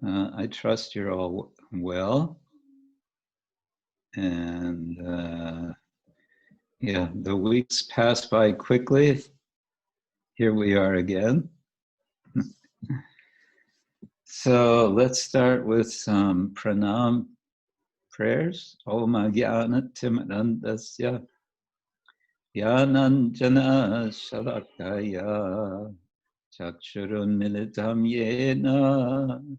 I trust you're all well. And yeah, the weeks pass by quickly. Here we are again. So let's start with some pranam prayers. Om Jnana Timirandasya Jnananjana Shalakaya Chakshurun Militam Yena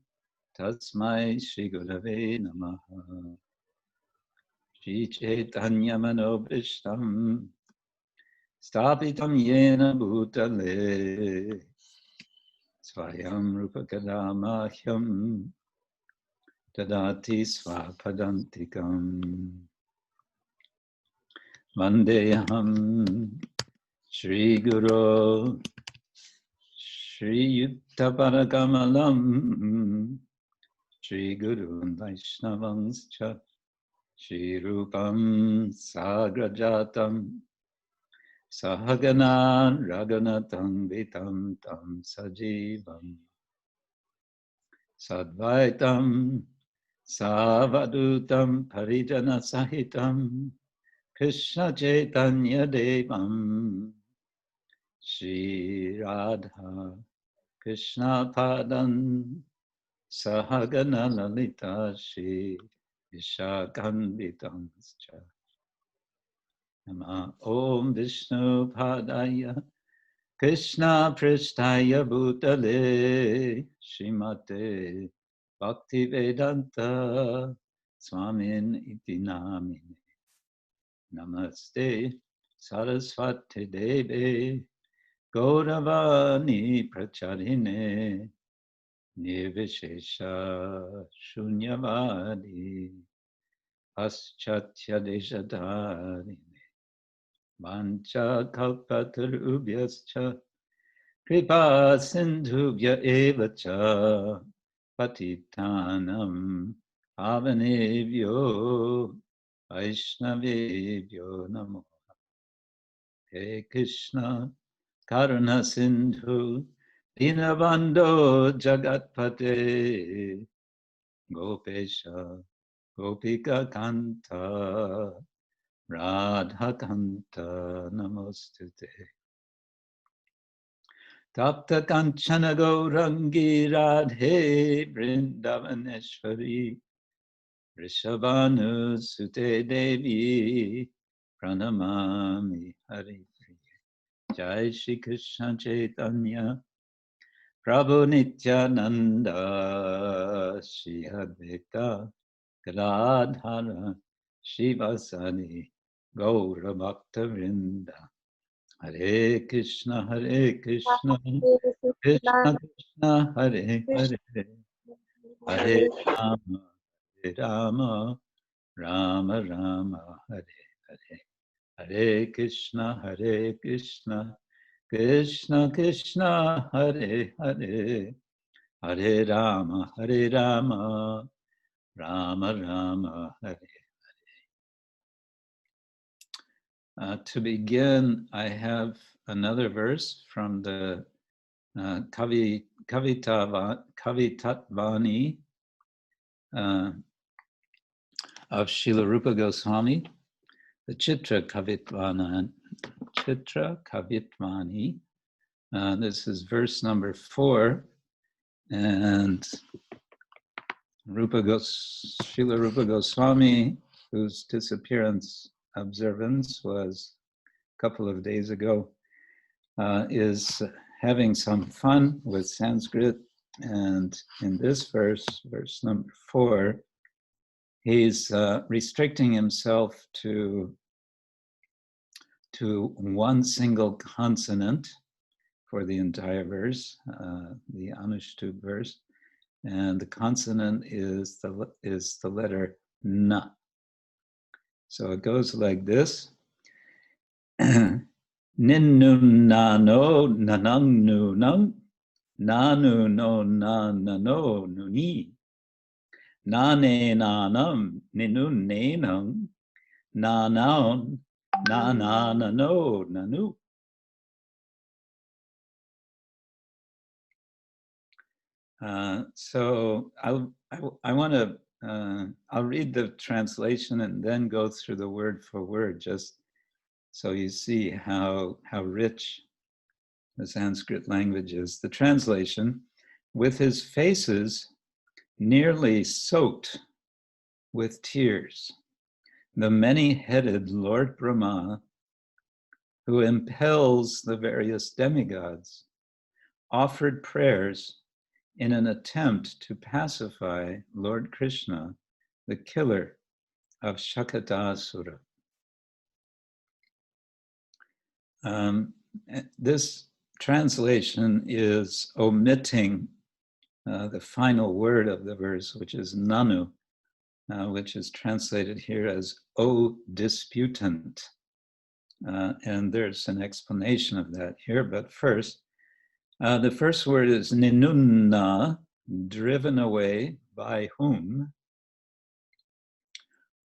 Tasmai Shri Gurave Namaha Shri Chaitanya Manobhishtam Stapitam Yena Bhutale Svayam Rupa Kadamahyam Tadati Svapadantikam Vandeham Shri Guru Shri Yuttaparakamalam Shri Guru Vaishnavangscha Shri Rupam Sagrajatam Sahagana Raghunatam Vitam Tam Sajivam Sadvaitam Savadutam Parijana Sahitam Krishna Chaitanya Devam Shri Radha Krishna Padan Sahagana Lalita Shri Vishakhanvitam Nama Om Vishnu Padaya Krishna Prishtaya Bhutale Srimate Bhaktivedanta Swamin Iti Namine Namaste Saraswati Deve Gauravani Pracharine Nirvishesha Shunyavadi Paschatya Deshatarine Vancha kalpatarubhyascha kripa sindhubhya evacha patitanam pavanebhyo vaishnavebhyo namo. He Krishna karuna sindhu dinabandho jagatpate gopesha gopika kanta Radha Kanta Namostute Tapta Kanchana Gaurangi Radhe Vrindavaneshwari Rishabhanu Sute Devi Pranamami Hari Jai Shri Krishna Chaitanya Prabhu Nityananda Shri Advaita Gadadhara Shivasani Gaura Bhakta Vrinda Hare Krishna Krishna Krishna Hare Hare Hare Rama Hare Rama Rama Rama Hare Hare Hare Krishna Krishna Krishna Hare Hare Hare Rama Rama Rama Hare. To begin, I have another verse from the Kavitat-vani of Srila Rupa Goswami, the Chitra Kavitvani. This is verse number 4, and Srila Rupa Goswami, whose disappearance observance was a couple of days ago, is having some fun with Sanskrit, and in this verse number 4, he's restricting himself to one single consonant for the entire verse, the Anushtup verse, and the consonant is the letter na. So it goes like this. Ninnum nano nanang nunam nanu no nanano nuni nane nanam ninun nenam nanaun nananano nanu. So I want to, I'll read the translation and then go through the word for word, just so you see how rich the Sanskrit language is. The translation: with his faces nearly soaked with tears, the many-headed Lord Brahma, who impels the various demigods, offered prayers in an attempt to pacify Lord Krishna, the killer of Shakatasura. This translation is omitting the final word of the verse, which is nanu, which is translated here as "O disputant." And there's an explanation of that here, but first, the first word is ninunna, driven away by whom?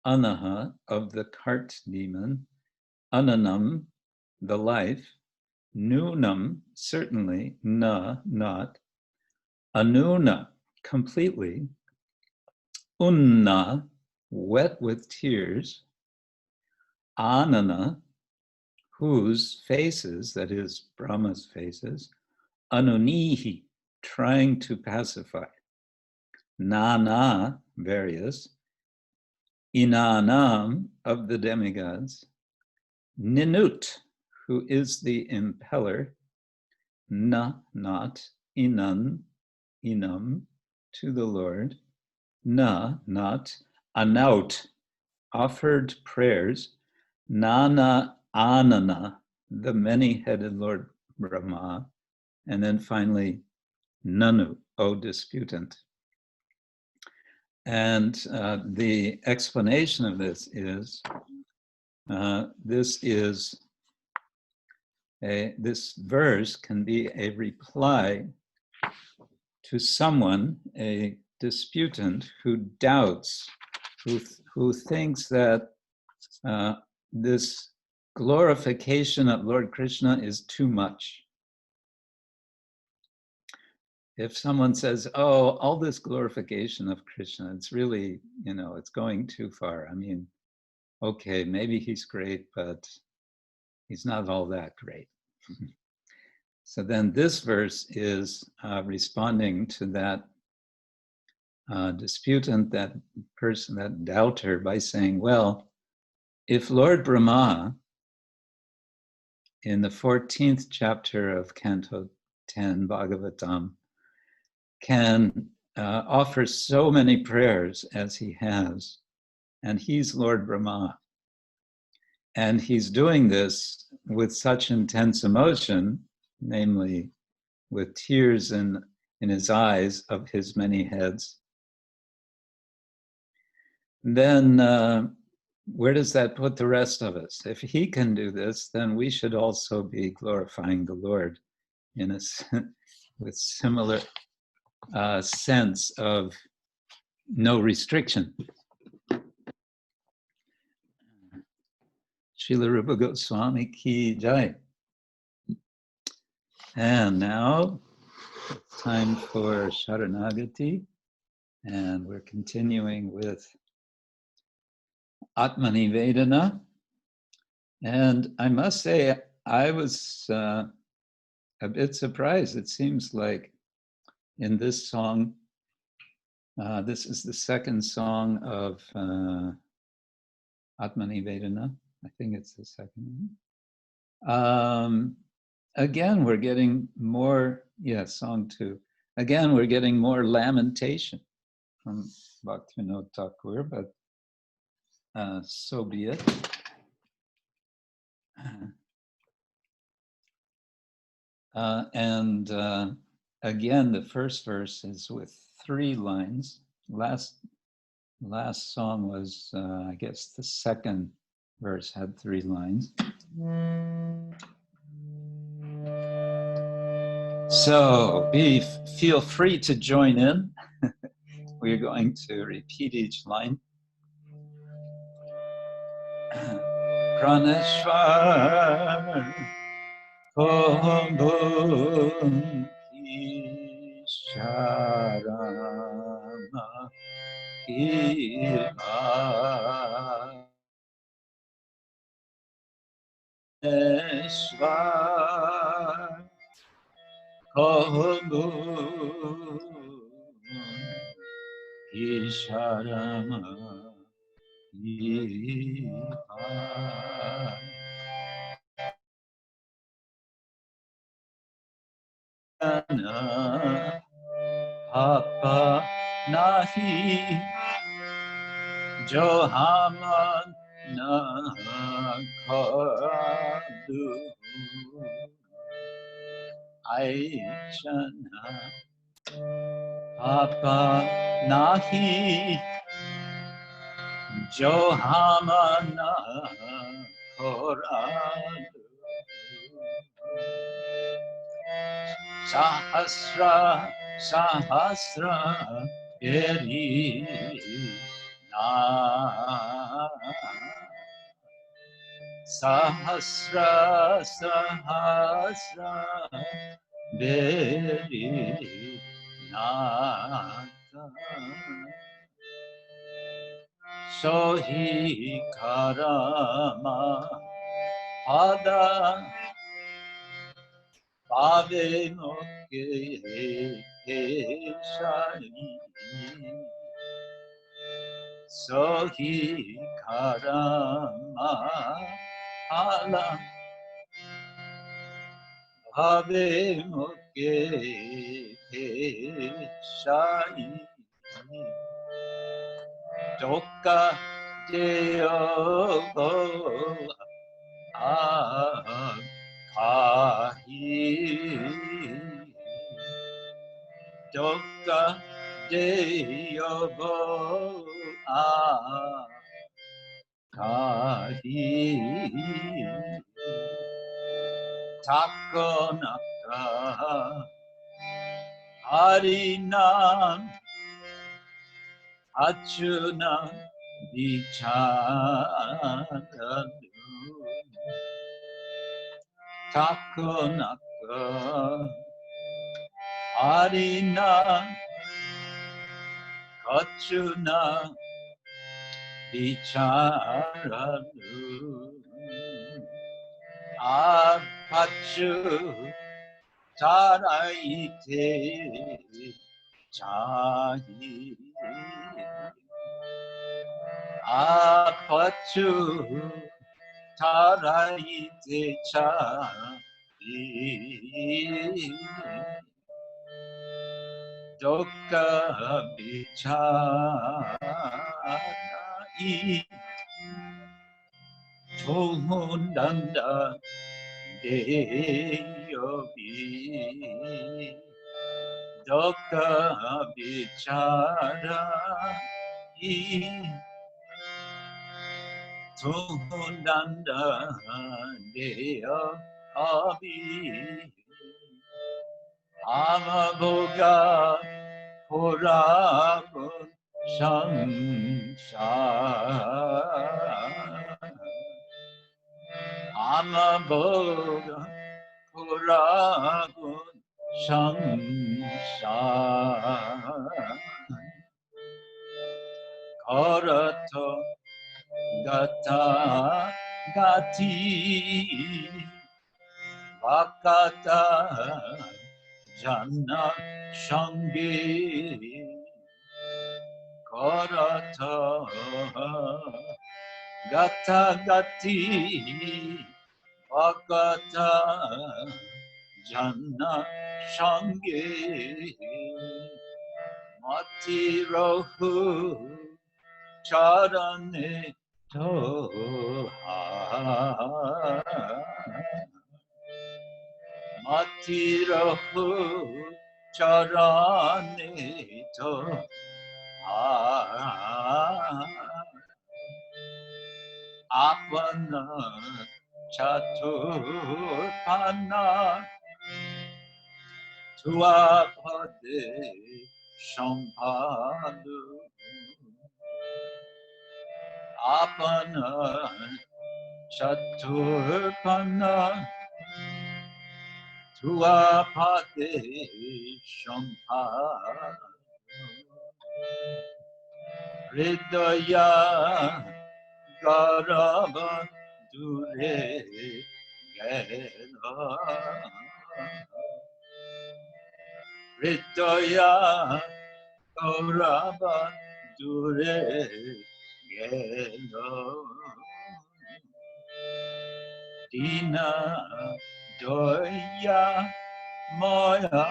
Anaha, of the cart demon, ananam, the life, nunam, certainly, na, not, anuna, completely, unna, wet with tears, anana, whose faces, that is Brahma's faces, anunihi, trying to pacify, nana, various, inanam, of the demigods, ninut, who is the impeller, na, not, inan, inam, to the Lord, na, not, anaut, offered prayers, nana, anana, the many-headed Lord Brahma, and then finally, nanu, O disputant. And the explanation of this is, this verse can be a reply to someone, a disputant, who doubts, who thinks that this glorification of Lord Krishna is too much. If someone says, oh, all this glorification of Krishna, it's really, it's going too far. I mean, okay, maybe he's great, but he's not all that great. So then this verse is responding to that disputant, that person, that doubter, by saying, well, if Lord Brahma, in the 14th chapter of Canto 10, Bhagavatam, can offer so many prayers as he has, and he's Lord Brahma, and he's doing this with such intense emotion, namely with tears in his eyes of his many heads, then where does that put the rest of us? If he can do this, then we should also be glorifying the Lord in with similar sense of no restriction. Srila Rupa Goswami ki jai. And now it's time for Saranagati, and we're continuing with Atma Nivedana. And I must say, I was a bit surprised. It seems like in this song, this is the second song of Atma Nivedana. I think it's the second one. Again, we're getting more, song 2. Again, we're getting more lamentation from Bhaktivinoda Thakura, but so be it. And again, the first verse is with 3 lines. Last song was, I guess, the second verse had 3 lines. So feel free to join in. We're going to repeat each line. Praneshwar kohobuň Sarama Kiva eśwar kohobuň sarama Papa nāhi jo hāma koraluň aichana Papa nāhi jo hāma koraluň sahasra beri sahasra beri nāth sohi karama-phala bhave moke peśa-i sohi karama-phala bhave moke peśa-i doya-garava Thakura harinam achuna vicāra-i Thakura harinam achuna vicāra-i apachu taraite chahi apachu taraite chahi doka vicāra-i tohundanda deyobi doka vicāra-i tohundanda deyobi hāma boga koraluň hāma boga koraluň karato gata-gati bhakata-jana-sańge karato gata-gati bhakata-jana-sańge mati rohu charane toha mati rohu charane toha apana chaturpana tuapade sampadu apana chaturpana tua pate shampa doya-garava dure gena doya-garava dure gena dīna-doyā-moya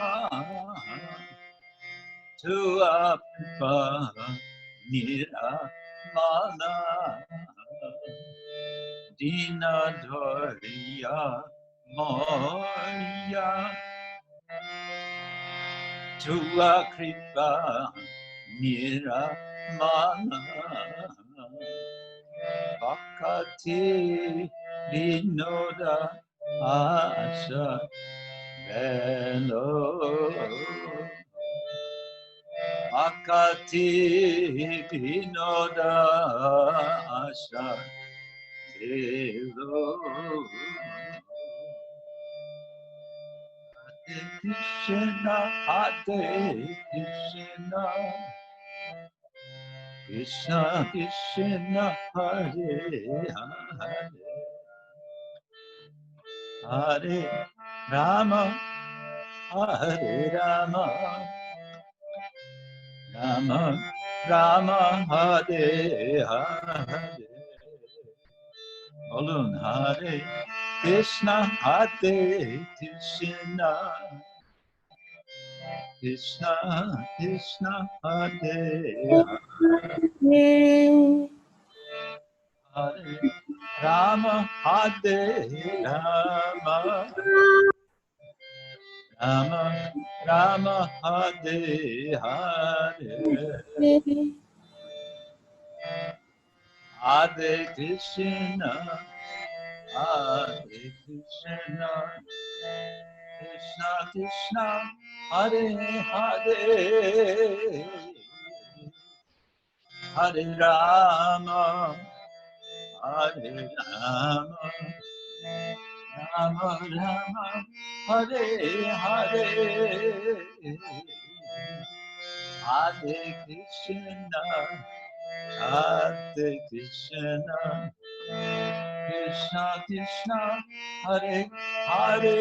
tuappa-niramana dīna-doyā-moya tuakripa-niramana Bhaktivinoda asha velo Bhaktivinoda asha velo Hare Krishna Krishna Krishna Hare Hare Hare Rama Hare Rama Rama Rama Hare Hare Olun Hare Krishna Hare Krishna Krishna Krishna Hare Hare Rama Hare Rama Rama Rama Hare Hare Hare Krishna Hare Krishna Krishna Krishna Hare Hare Hare Rama Hare Rama Rama Rama Hare Hare Hare Krishna Hare Krishna Krishna Krishna Hare Hare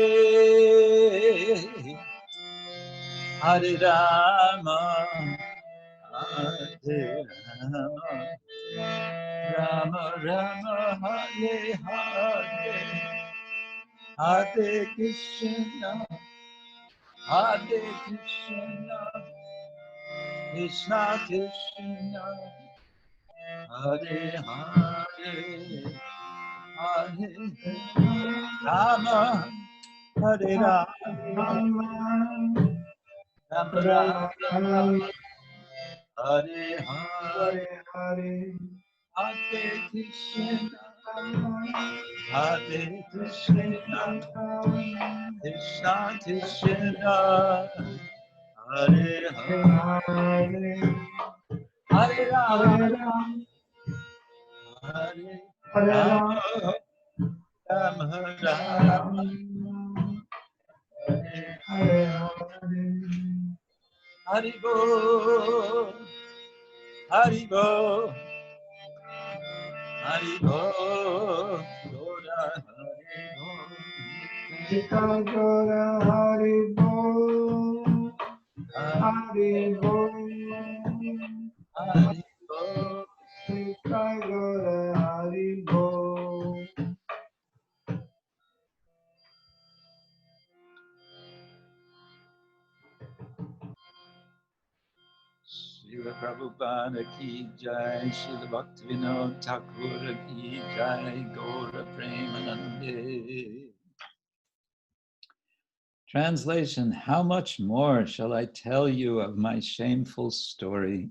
Hare Rama Hare Rama Rama Rama Hare Hare Hare Krishna Hare Krishna Krishna Krishna Hare Hare Hare Rama Hare Rama Rama Rama Hare Hare Hare Krishna Hare Krishna Krishna Krishna Hare Hare Hare Rama Hare Rama Rama Rama Hare Hare Hari Bol Hari Bol Hari Bol Gora Hari Bol Gora Hari Bol Hari Bol Hari Bol Gora Hari Bol. Srila Prabhupada ki jai, Srila Bhaktivinoda Thakura ki jai, Gaura Premanande. Translation: How much more shall I tell you of my shameful story?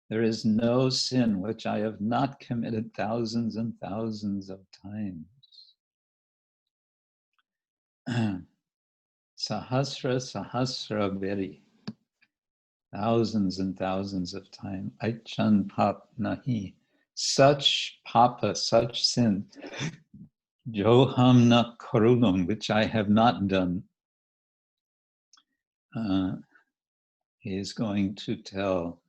There is no sin which I have not committed thousands and thousands of times. Sahasra, sahasra beri. Thousands and thousands of times. Aichana pap nāhi. Such papa, such sin. Joham na koraluň, which I have not done. he is going to tell,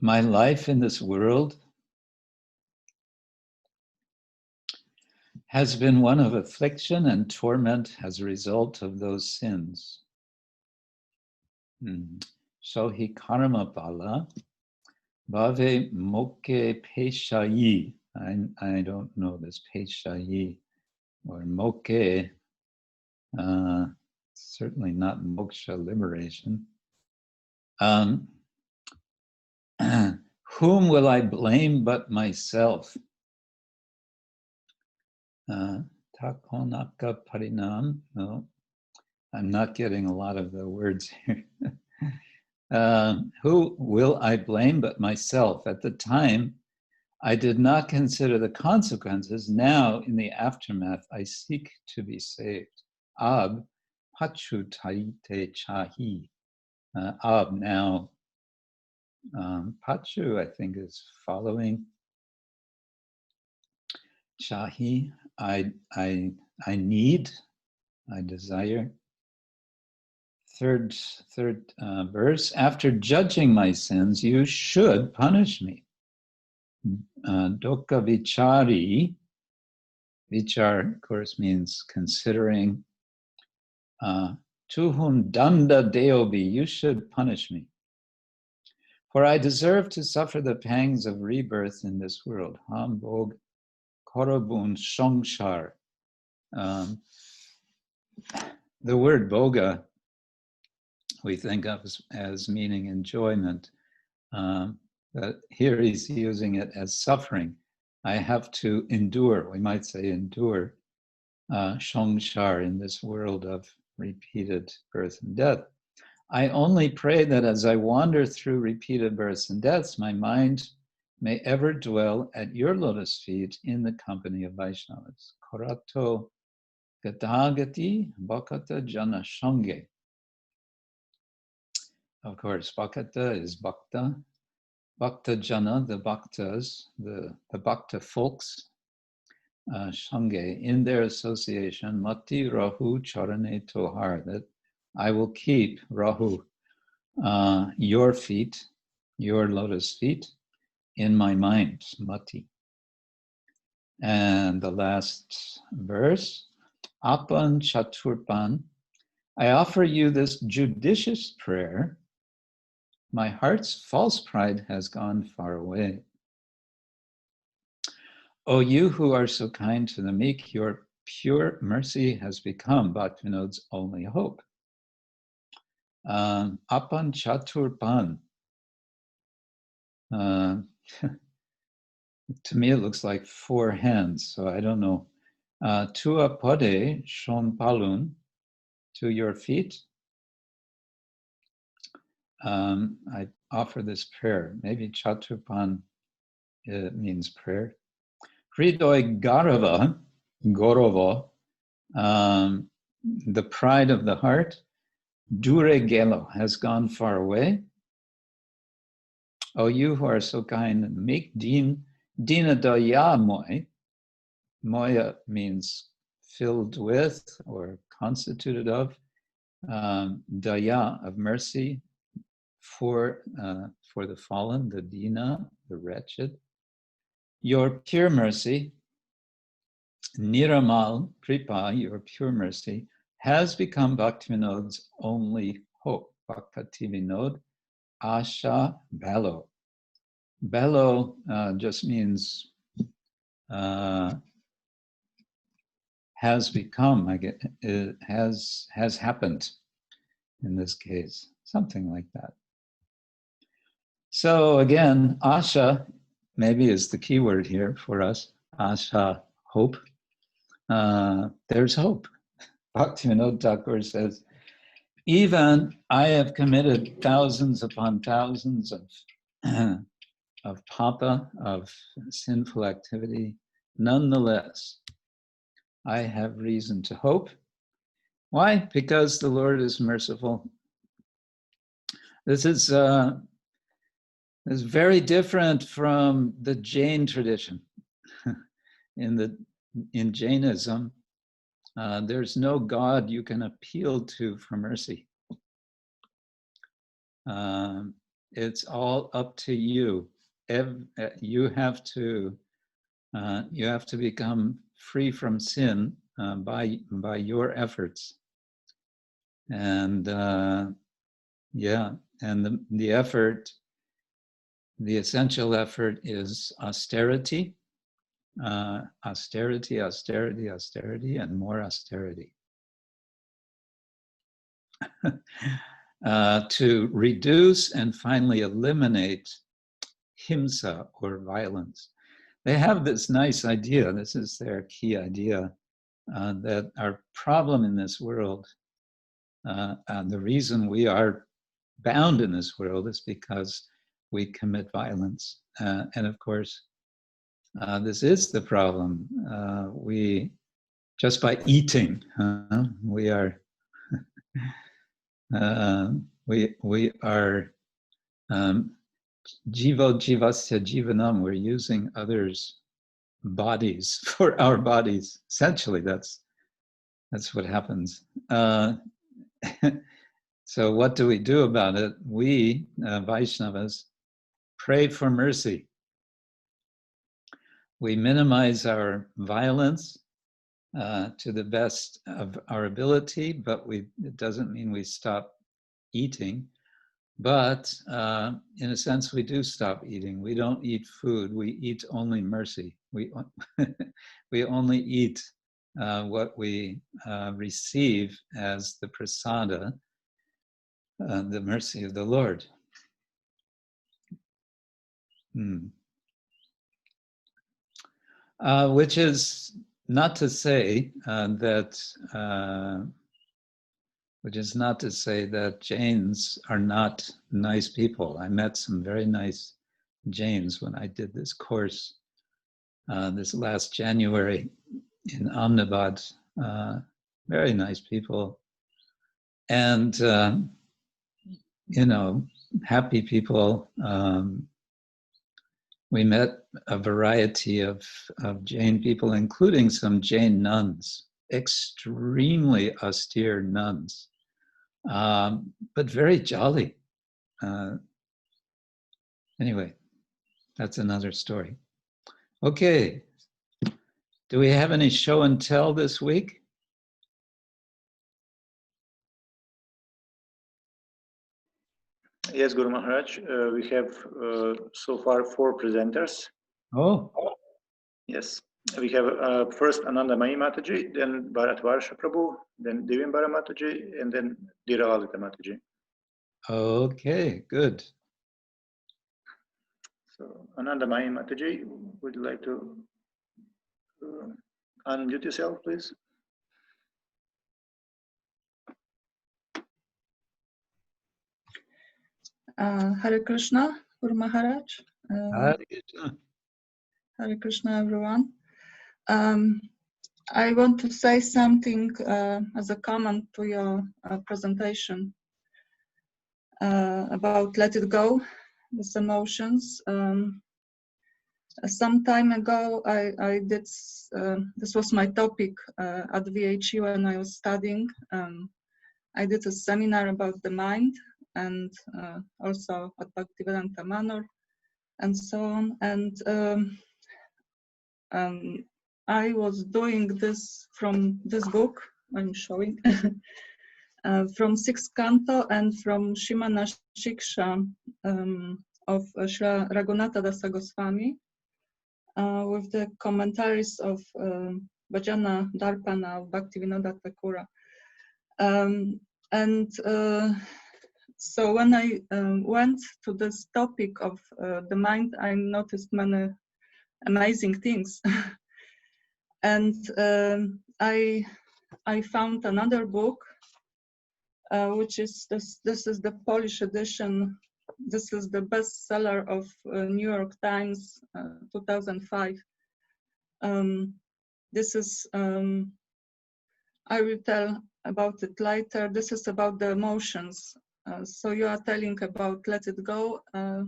my life in this world has been one of affliction and torment as a result of those sins. Sohi karama-phala, bhave, moke, peśa-i. I don't know this peśa-i or moke. Certainly not moksha, liberation. Whom will I blame but myself? Takonaka parinam. No, I'm not getting a lot of the words here. Who will I blame but myself? At the time, I did not consider the consequences. Now, in the aftermath, I seek to be saved. Ab pachu taite chahi. Ab now. Pachu, I think, is following. Chahi, I need, I desire. Third verse, after judging my sins, you should punish me. Doka vicāra-i, vichar, of course, means considering. Tuhun danda deobi, you should punish me. For I deserve to suffer the pangs of rebirth in this world. Hambog kohobuň samsāra. The word boga we think of as meaning enjoyment. But here he's using it as suffering. I have to endure, we might say endure, samsāra, in this world of repeated birth and death. I only pray that as I wander through repeated births and deaths, my mind may ever dwell at your lotus feet in the company of Vaishnavas. Korato gadagati bhakata-jana-sańge. Of course, bhakata is bhakta. Bhakta-jana, the bhaktas, the bhakta folks, sańge, in their association, mati rahu charane tohar, that I will keep rahu, your feet, your lotus feet, in my mind, mati. And the last verse, apan chaturpan, I offer you this judicious prayer. My heart's false pride has gone far away. O you who are so kind to the meek, your pure mercy has become Bhaktivinoda's only hope. Apan chaturpan. To me, it looks like 4 hands, so I don't know. Tua pade shon palun, to your feet. I offer this prayer. Maybe chaturpan means prayer. Doya-garava, the pride of the heart. Dure gelo, has gone far away. O you who are so kind, make dīna-doyā-moya. Moya means filled with or constituted of. Daya, of mercy for the fallen, the dīna, the wretched. Your pure mercy, niramal kripa, your pure mercy, has become Bhaktivinoda's only hope. Bhaktivinoda, asha balo. Balo just means has become, I get, has happened in this case, something like that. So again, asha maybe is the key word here for us. Asha, hope. There's hope. Bhaktivinoda Thakur says, even I have committed thousands upon thousands of papa, of sinful activity. Nonetheless, I have reason to hope. Why? Because the Lord is merciful. This is very different from the Jain tradition. In Jainism, There's no God you can appeal to for mercy. It's all up to you. You have to become free from sin by your efforts. And and the effort, the essential effort is austerity, austerity, austerity, austerity, and more austerity. To reduce and finally eliminate himsa, or violence. They have this nice idea, this is their key idea, that our problem in this world, the reason we are bound in this world is because we commit violence. And of course, this is the problem. We, just by eating, we are jivo jivasya jivanam, we're using others' bodies for our bodies. Essentially, that's what happens. So what do we do about it? We, Vaishnavas, pray for mercy. We minimize our violence to the best of our ability, but it doesn't mean we stop eating. But in a sense, we do stop eating. We don't eat food. We eat only mercy. We only eat what we receive as the prasada, the mercy of the Lord. Which is not to say that Jains are not nice people. I met some very nice Jains when I did this course this last January in Ahmedabad. Very nice people. And, happy people. We met a variety of Jain people, including some Jain nuns, extremely austere nuns. But very jolly. Anyway, that's another story. Okay, do we have any show and tell this week? Yes, Guru Maharaj, we have so far 4 presenters. Oh. Yes, we have first Anandamayi Mataji, then Bharatvarsha Prabhu, then Divyambara Mataji, and then Dhiralalita Mataji. Okay, good. So, Anandamayi Mataji, would you like to unmute yourself, please? Hare Krishna, Guru Maharaj. Hare Krishna. Hare Krishna, everyone. I want to say something as a comment to your presentation about let it go, these emotions. Some time ago, I did, this was my topic at VHE when I was studying. I did a seminar about the mind and also at Bhaktivedanta Manor and so on. And I was doing this from this book I'm showing, from 6th canto and from Shimana Shiksha of Srila Raghunatha Dasa Goswami, with the commentaries of Bhajana Darpana of Bhaktivinoda Thakura. So when I went to this topic of the mind, I noticed many amazing things. And I found another book, which is this is the Polish edition. This is the bestseller of New York Times, 2005. This is, I will tell about it later. This is about the emotions. So you are telling about let it go.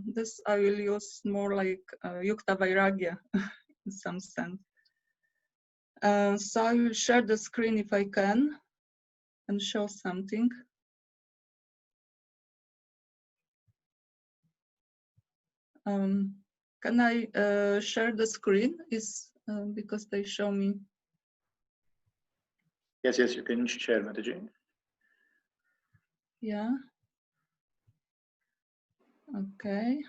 This I will use more like Yukta Vairagya in some sense. So I will share the screen if I can and show something. Can I share the screen? Is because they show me. Yes, yes, you can share, Mataji. Yeah. Okay.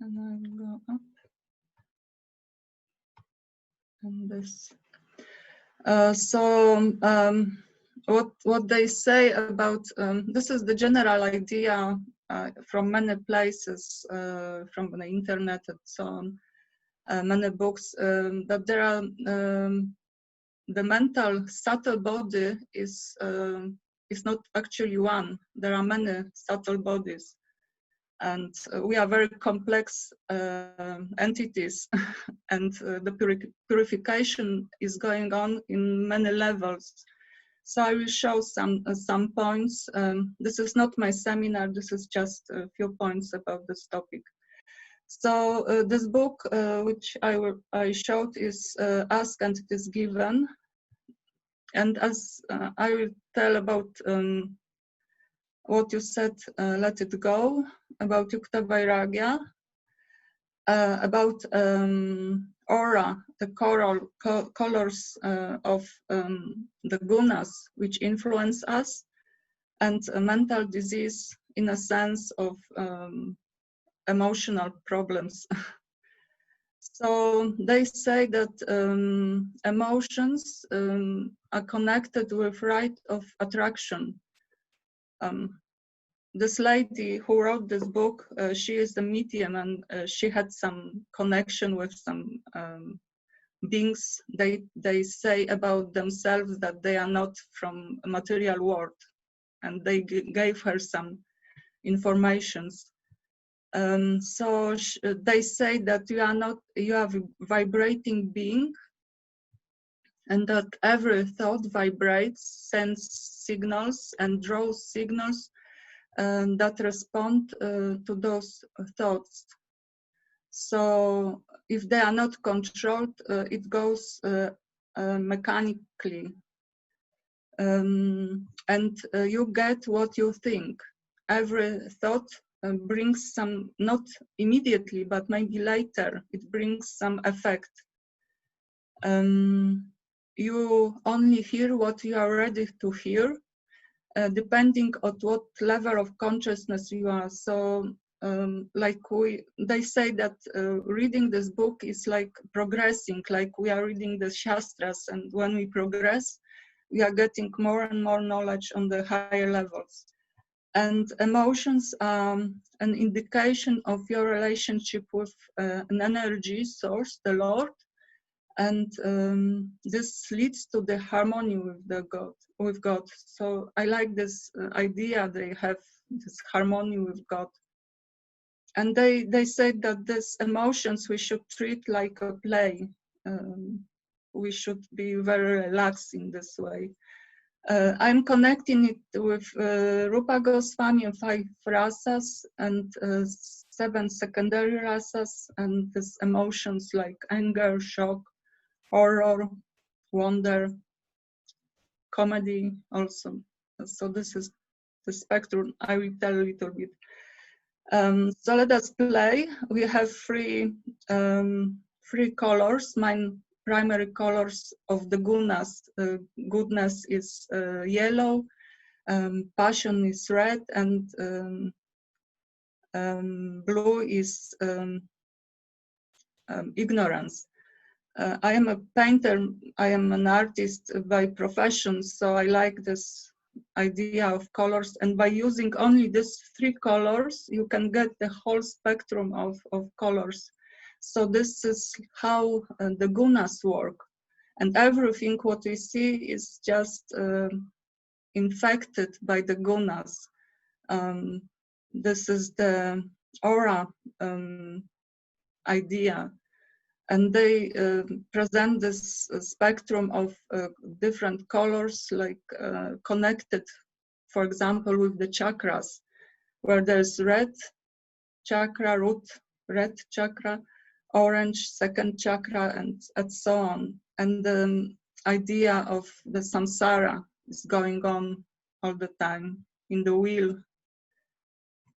And I will go up. And this. What they say about this is the general idea from many places, from the internet and so on, many books, that there are the mental subtle body is not actually one. There are many subtle bodies, and we are very complex entities, and the purification is going on in many levels. So I will show some points. This is not my seminar. This is just a few points about this topic. So this book, which I showed, is Ask and It Is Given. And as I will tell about what you said, Let It Go, about Yukta Vairagya, about aura, the colors of the gunas which influence us, and a mental disease in a sense of emotional problems. So they say that emotions are connected with right of attraction. This lady who wrote this book, she is a medium, and she had some connection with some beings. They say about themselves that they are not from a material world, and they gave her some informations. So they say that you are a vibrating being, and that every thought vibrates, sends signals, and draws signals that respond to those thoughts. So if they are not controlled, it goes mechanically. And you get what you think. Every thought brings some, not immediately, but maybe later, it brings some effect. You only hear what you are ready to hear, depending on what level of consciousness you are. So they say that reading this book is like progressing, like we are reading the shastras, and when we progress, we are getting more and more knowledge on the higher levels. And emotions are an indication of your relationship with an energy source, the Lord, and this leads to the harmony with God. So I like this idea they have, this harmony with God. And they said that these emotions we should treat like a play. We should be very relaxed in this way. I'm connecting it with Rupa Goswami and 5 rasas and 7 secondary rasas, and these emotions like anger, shock, horror, wonder, comedy also. So this is the spectrum. I will tell a little bit. So let us play. We have three colors. My primary colors of the gunas. Goodness is yellow, passion is red, and blue is ignorance. I am a painter, I am an artist by profession, so I like this idea of colors, and by using only these 3 colors, you can get the whole spectrum of colors. So this is how the gunas work, and everything what we see is just infected by the gunas. This is the aura idea. And they present this spectrum of different colors, like connected, for example, with the chakras, where there's red chakra, root, red chakra, orange second chakra, and so on. And the idea of the samsara is going on all the time in the wheel.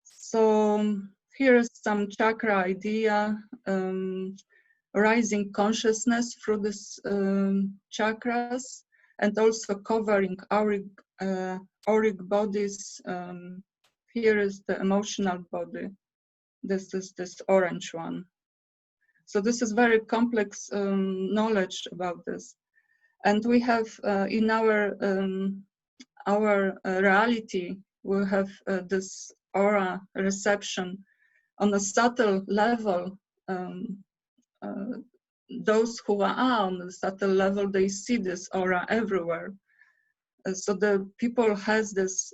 So here is some chakra idea, rising consciousness through this chakras, and also covering auric bodies. Here is the emotional body. This is this orange one. So this is very complex knowledge about this. And we have in our reality, we have this aura reception on a subtle level. Those who are on the subtle level, they see this aura everywhere. So the people has this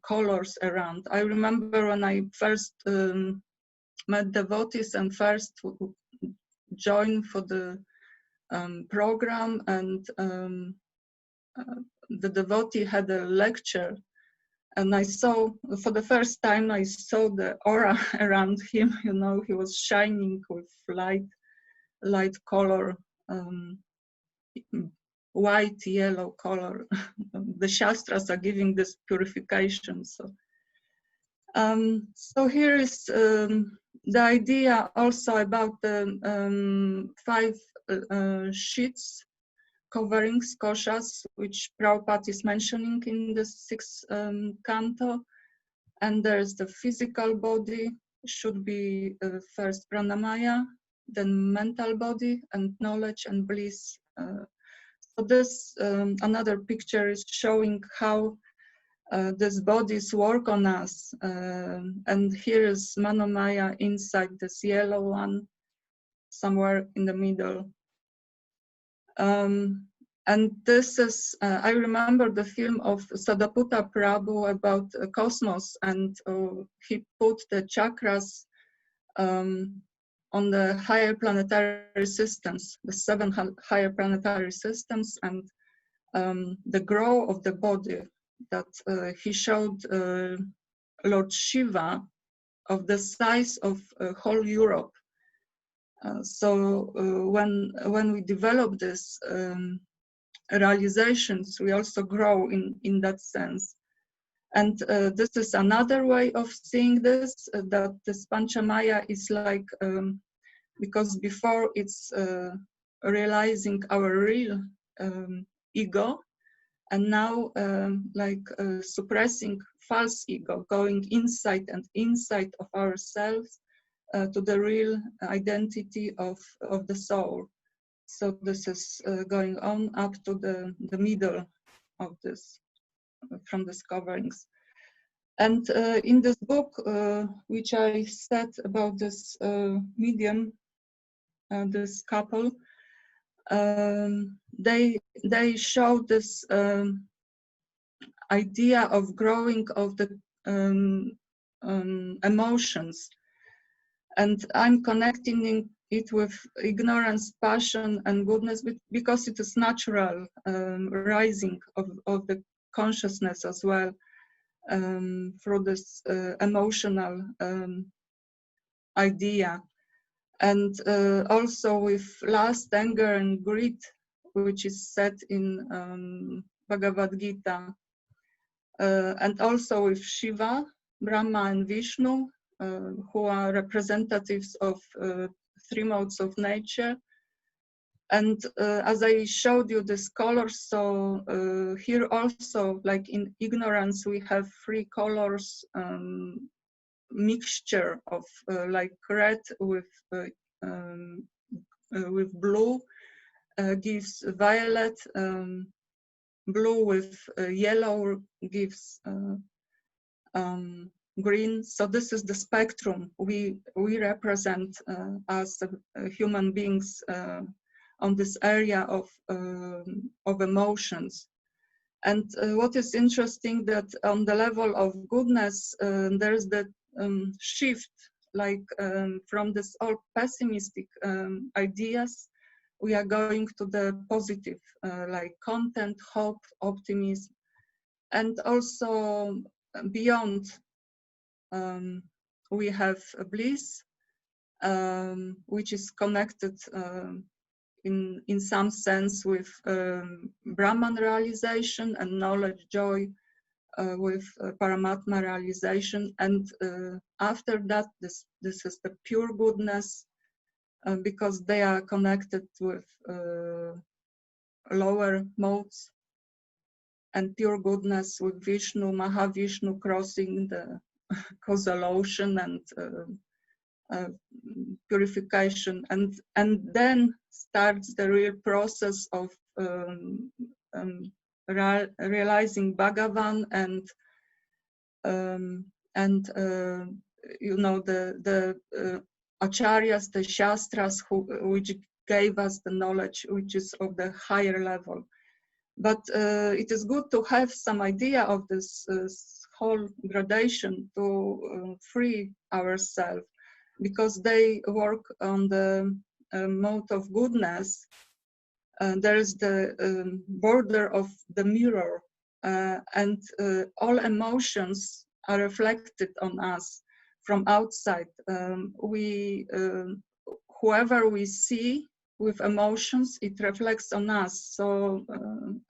colors around. I remember when I first met devotees and first joined for the program, and the devotee had a lecture, and I saw, for the first time, I saw the aura around him. You know, he was shining with light color, white, yellow color. The Shastras are giving this purification. So here is the idea also about the 5 sheets, coverings, koshas, which Prabhupada is mentioning in the 6th canto. And there's the physical body, should be first pranamaya, then mental body, and knowledge and bliss. So this another picture is showing how these bodies work on us. And here is Manomaya inside this yellow one, somewhere in the middle. And this is, I remember the film of Sadaputta Prabhu about cosmos, and he put the chakras on the higher planetary systems, the 7 higher planetary systems, and the growth of the body that he showed Lord Shiva of the size of whole Europe. So when we develop this realizations, we also grow in that sense. And this is another way of seeing this, that this Panchamaya is like, because before it's realizing our real ego, and now like suppressing false ego, going inside and inside of ourselves to the real identity of the soul. So this is going on up to the middle of this, from these coverings. And in this book, which I said about this medium, this couple, they show this idea of growing of the emotions. And I'm connecting it with ignorance, passion, and goodness, because it is natural rising of the consciousness as well, through this emotional idea. And also with lust, anger, and greed, which is said in Bhagavad Gita. And also with Shiva, Brahma, and Vishnu, who are representatives of 3 modes of nature. And as I showed you this colors, so here also, like in ignorance, we have 3 colors, mixture of like red with blue gives violet, blue with yellow gives green. So this is the spectrum we represent as human beings on this area of emotions. And what is interesting, that on the level of goodness, there's the shift, like from this all pessimistic ideas, we are going to the positive, like content, hope, optimism, and also beyond we have bliss, which is connected in some sense with Brahman realization, and knowledge joy with Paramatma realization. And after that, this is the pure goodness, because they are connected with lower modes, and pure goodness with Vishnu, Mahavishnu crossing the causal ocean, and purification, and then starts the real process of realizing Bhagavan, and you know, the acharyas, the shastras, which gave us the knowledge which is of the higher level. But it is good to have some idea of this whole gradation to free ourselves, because they work on the mode of goodness. There is the border of the mirror, and all emotions are reflected on us from outside. Whoever we see with emotions, it reflects on us. So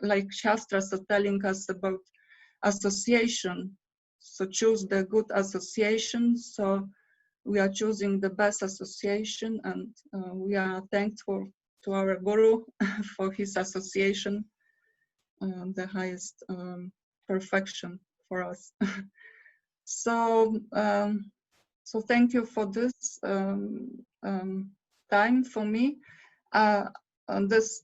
like Shastras are telling us about association. So choose the good association. So we are choosing the best association, and we are thankful to our Guru for his association, the highest perfection for us. So thank you for this time for me. This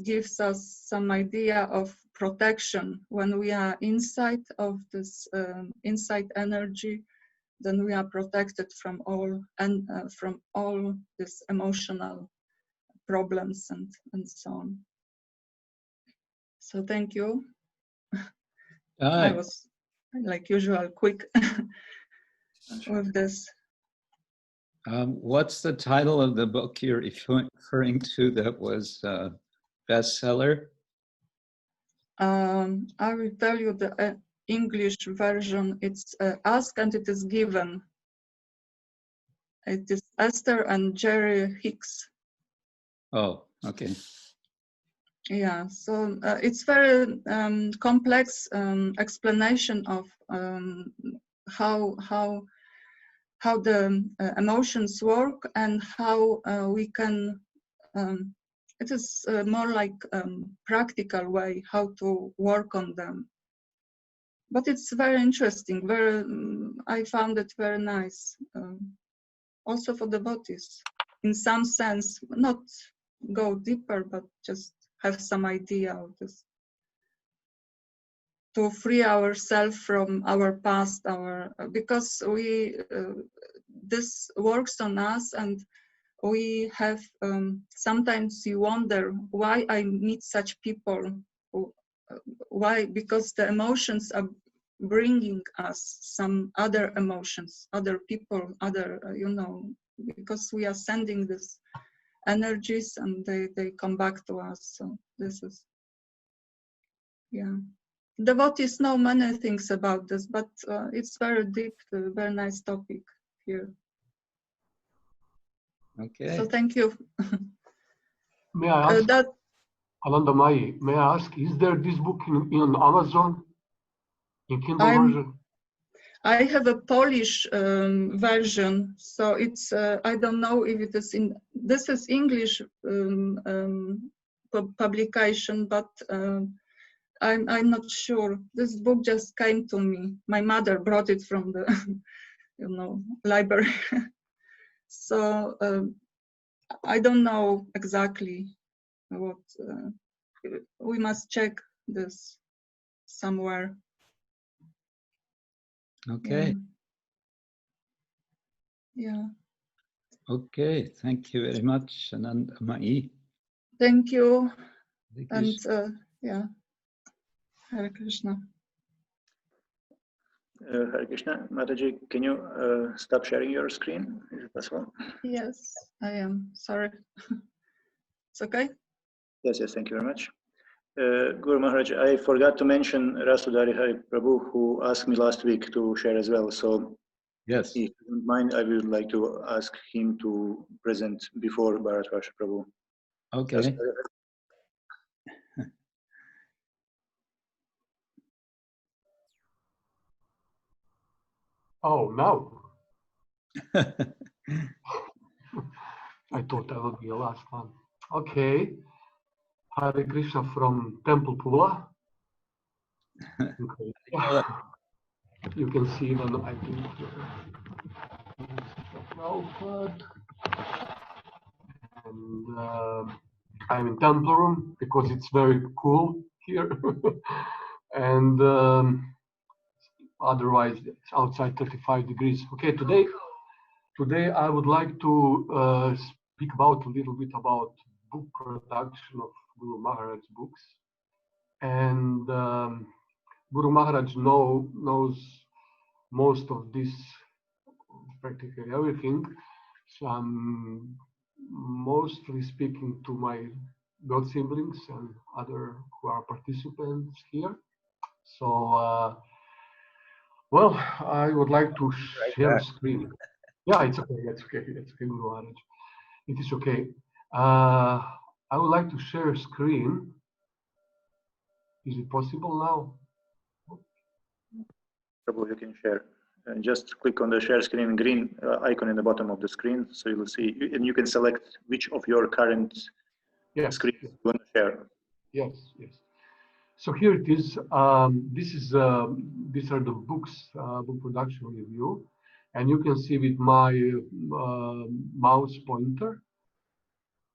gives us some idea of protection. When we are inside of this inside energy, then we are protected from all this emotional problems and so on. So thank you. I was, like usual, quick with this. What's the title of the book you're referring to that was bestseller? I will tell you the English version. It's Ask and It Is Given. It is Esther and Jerry Hicks. Oh, okay. Yeah, so it's very complex explanation of how the emotions work, and how we can. It is more like practical way how to work on them. But it's very interesting. Very, I found it very nice. Also for devotees, in some sense, not go deeper, but just have some idea of this, to free ourselves from our past, because we this works on us, and we have sometimes you wonder why I meet such people. Why? Because the emotions are bringing us some other emotions, other people, other you know, because we are sending this energies, and they come back to us. So this is, yeah. Devotees know many things about this, but it's very deep, very nice topic here. Okay. So thank you. May I ask, Anandamayi, may I ask, is there this book in Amazon, in Kindle version? I have a Polish version, so it's, I don't know if it is in, this is English publication, but I'm not sure. This book just came to me. My mother brought it from the, you know, library. So I don't know exactly what, we must check this somewhere. Okay. Yeah. Okay. Thank you very much, Anandamayi. Thank you. And yeah. Hare Krishna. Hare Krishna. Mataji, can you stop sharing your screen? Is it possible? Yes, I am. Sorry. It's okay? Yes, yes. Thank you very much. Guru Maharaj, I forgot to mention Rasudari Hari Prabhu, who asked me last week to share as well. So Yes. If you don't mind, I would like to ask him to present before Bharatvarsha Prabhu. Okay. Oh, now. I thought that would be the last one. Okay. Hare Krishna from Temple Pula. Okay. You can see when I do and I'm in temple room because it's very cool here. And otherwise it's outside 35 degrees. Okay, today I would like to speak about a little bit about book production of Guru Maharaj's books. And Guru Maharaj knows most of this, practically everything. So I'm mostly speaking to my god siblings and other who are participants here. So, well, I would like to share a screen. Yeah, it's okay. It's okay. It's okay, Guru Maharaj. It is okay. I would like to share a screen. Is it possible now? Prabhu, you can share. Just click on the share screen green icon in the bottom of the screen, so you will see, and you can select which of your current screens you want to share. Yes, yes. So here it is. These are the books, book production review, and you can see with my mouse pointer.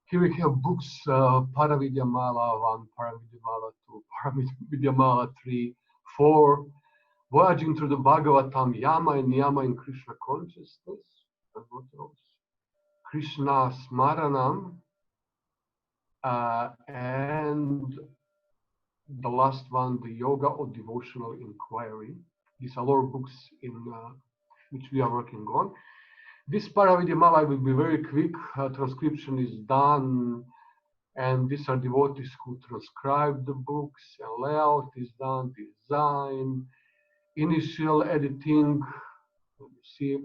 Here we have books: Para-vidya-mala 1, Para-vidya-mala 2, Para-vidya-mala 3, 4. Voyaging through the Bhagavatam, Yama and Niyama in Krishna consciousness, and what else? Krishna Smaranam, and the last one, the Yoga or Devotional Inquiry. These are all books in which we are working on. This Para-vidya-mala will be very quick. Transcription is done, and these are devotees who transcribe the books, and layout is done, design, initial editing, see,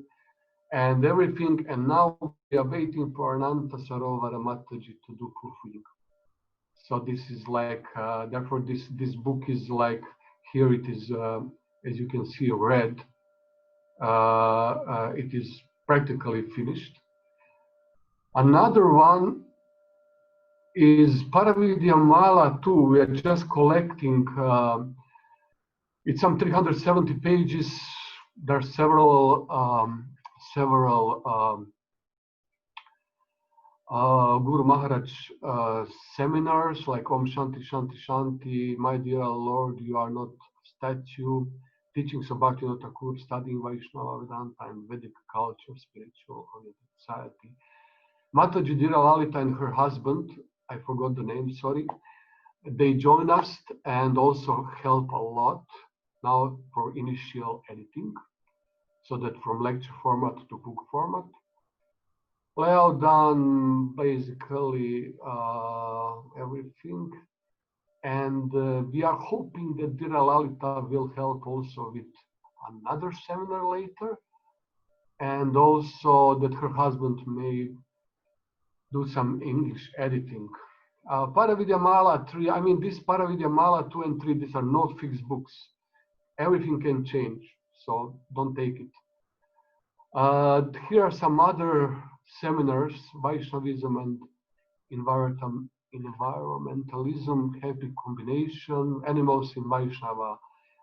and everything. And now we are waiting for Ananta Sarovara Mataji to do proofreading. So this is like, therefore this book is like, here it is, as you can see, red. It is practically finished. Another one is Para-vidya-mala 2. We are just collecting. It's some 370 pages. There are several Guru Maharaj seminars like Om Shanti Shanti Shanti, My Dear Lord, You Are Not a Statue, Teachings of Bhaktivinoda Thakura, Studying Vaishnava Vedanta and Vedic Culture, Spiritual Society. Mataji Dira Lalita and her husband, I forgot the name, sorry, they join us and also help a lot now for initial editing, so that from lecture format to book format. Layout done, basically everything. And we are hoping that Dira Lalita will help also with another seminar later, and also that her husband may do some English editing. Para-vidya-mala 3, I mean, this Para-vidya-mala 2 and 3, these are not fixed books. Everything can change, so don't take it. Here are some other seminars: Vaishnavism and environmentalism, happy combination, animals in Vaishnava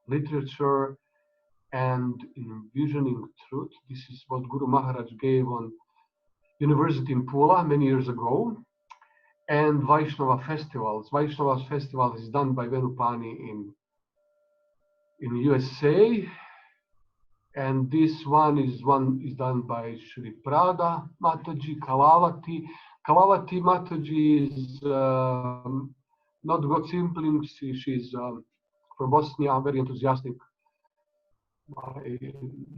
literature, and envisioning truth. This is what Guru Maharaj gave on University in Pula many years ago. And Vaishnava festivals. Vaishnava festival is done by Venupani in USA. And this one is done by Shri Prada Mataji, Kalavati. Kalavati Mataji is not God simply, she's from Bosnia, very enthusiastic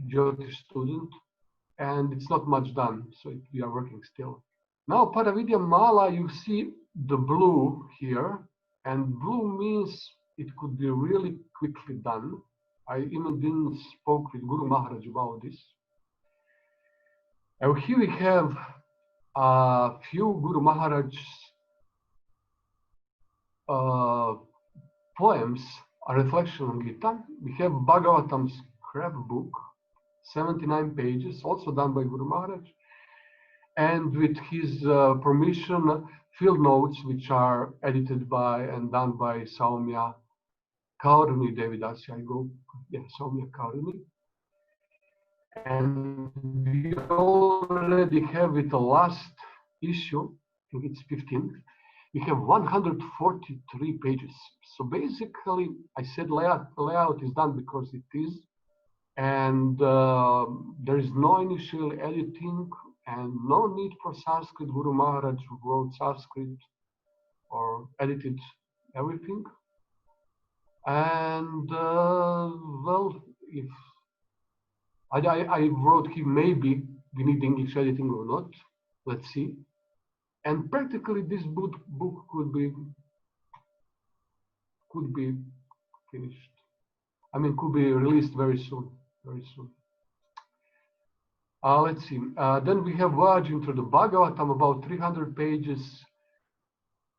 Jyotish student, and it's not much done, so we are working still. Now Para-vidya-mala, you see the blue here, and blue means it could be really quickly done. I even didn't spoke with Guru Maharaj about this. And here we have a few Guru Maharaj's poems, a reflection on Gita. We have Bhagavatam's scrapbook, 79 pages, also done by Guru Maharaj, and with his permission, field notes, which are edited by and done by Saumya Kaurani Devidasi. Saumya Kaurani. And we already have with the last issue, I think it's 15, we have 143 pages. So basically, I said layout is done because it is, and there is no initial editing and no need for Sanskrit. Guru Maharaj wrote Sanskrit or edited everything. And well, if I wrote him, maybe we need English editing or not, let's see. And practically this book could be finished. I mean, could be released very soon. Let's see. Then we have Voyage into the Bhagavatam, about 300 pages.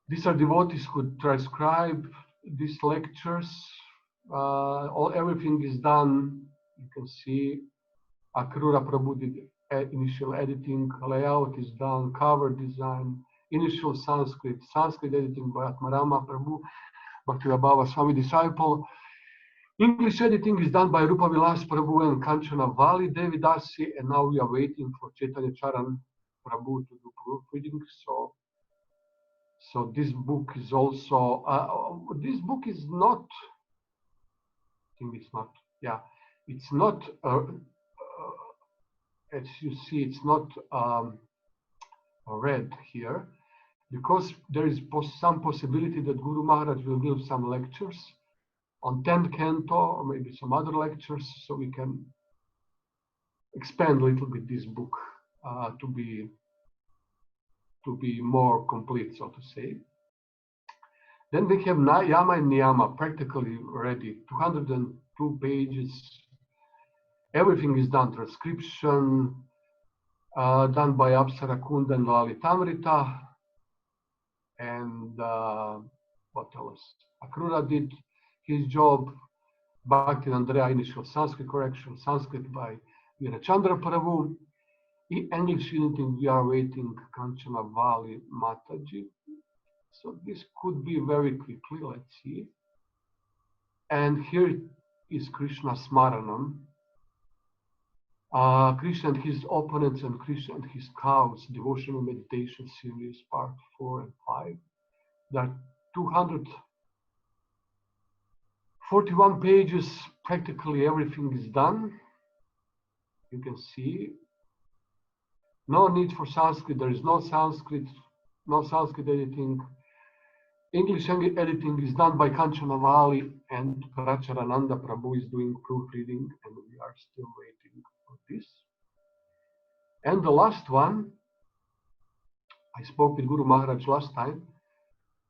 These are devotees who transcribe these lectures. Everything is done. You can see Akrura Prabhu did initial editing, layout is done, cover design, initial Sanskrit editing by Atma Prabhu, Bhaktivinoda Swami disciple. English editing is done by Rupa Vilas Prabhu and Kanchana Devidasi, and now we are waiting for Chaitanya Charan Prabhu to do proofreading. So this book is also, this book is not, I think it's not, yeah, it's not, as you see, it's not read here, because there is some possibility that Guru Maharaj will give some lectures on 10th canto or maybe some other lectures, so we can expand a little bit this book to be more complete, so to say. Then we have Yama and Niyama practically ready, 202 pages. Everything is done, transcription, done by Apsara Kunda and Lalitamrita. And what else? Akrura did his job. Bhakti Andrea, initial Sanskrit correction, Sanskrit by Virachandra Prabhu. In English editing, we are waiting Kanchana Vali Mataji. So this could be very quickly, let's see. And here is Krishna Smaranam. Krishna and his opponents and Krishna and his cows, devotional meditation series, part 4 and 5. There are 241 pages, practically everything is done. You can see. No need for Sanskrit, there is no Sanskrit editing. English editing is done by Kanchana Vali, and Paracharananda Prabhu is doing proofreading, and we are still waiting for this. And the last one, I spoke with Guru Maharaj last time,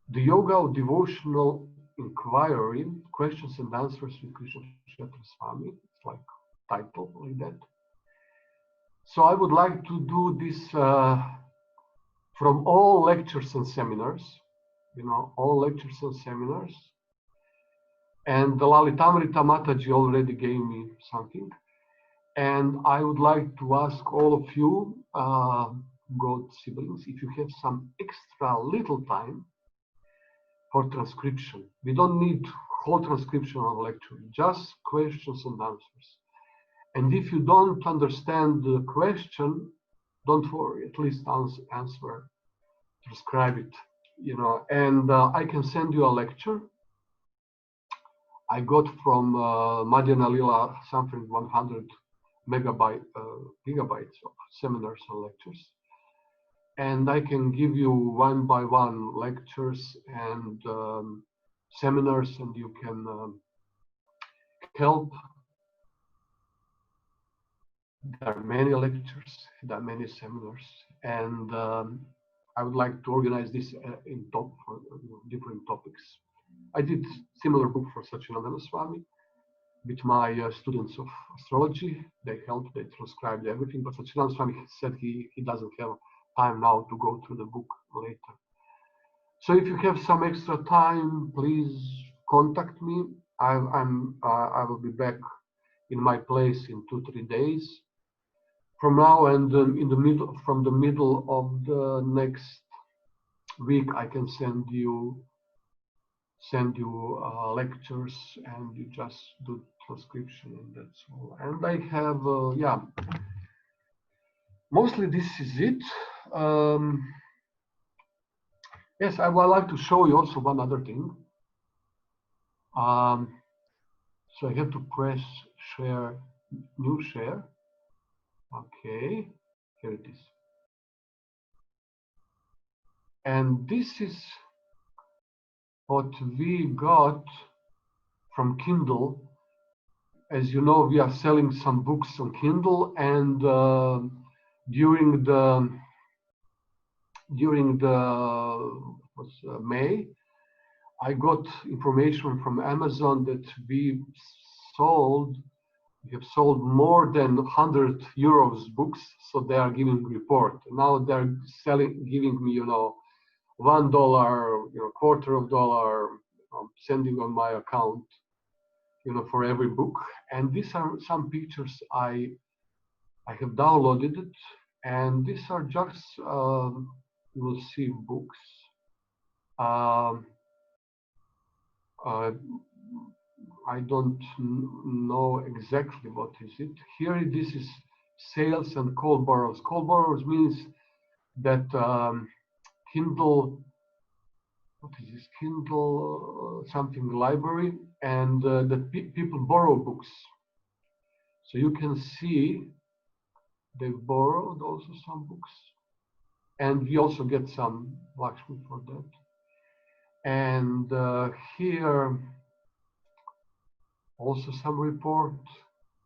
the Yoga of Devotional Inquiry, Questions and Answers with Krishna Kshetra Swami. It's like title like that. So I would like to do this from all lectures and seminars, all lectures and seminars. And the Lalitamrita Mataji already gave me something. And I would like to ask all of you, God siblings, if you have some extra little time for transcription. We don't need whole transcription of lecture, just questions and answers. And if you don't understand the question, don't worry, at least answer, transcribe it, and I can send you a lecture. I got from Madhyana-lila something 100 gigabytes of seminars and lectures. And I can give you one by one lectures and seminars, and you can help. There are many lectures, there are many seminars, and I would like to organize this in different topics. I did similar book for Satchidananda Swami, with my students of astrology. They helped, they transcribed everything, but Kshetra Swami said he doesn't have time now to go through the book later. So if you have some extra time, please contact me. I will be back in my place in 2-3 days. From now and from the middle of the next week, I can send you lectures, and you just do transcription, and that's all. And I have yeah, mostly this is it. Yes, I would like to show you also one other thing. So I have to press share, new share. Okay, here it is. And this is what we got from Kindle. As you know, we are selling some books on Kindle, and during the May, I got information from Amazon that we have sold more than 100 euros books, so they are giving report. Now they're giving me, $1, $0.25, sending on my account, for every book. And these are some pictures I have downloaded it, and these are just you will see books. I don't know exactly what is it. Here, this is sales and cold borrows. Cold borrows means that Kindle, what is this? Kindle something library, and that people borrow books. So you can see they borrowed also some books, and we also get some Lakshmi for that. And here also some report.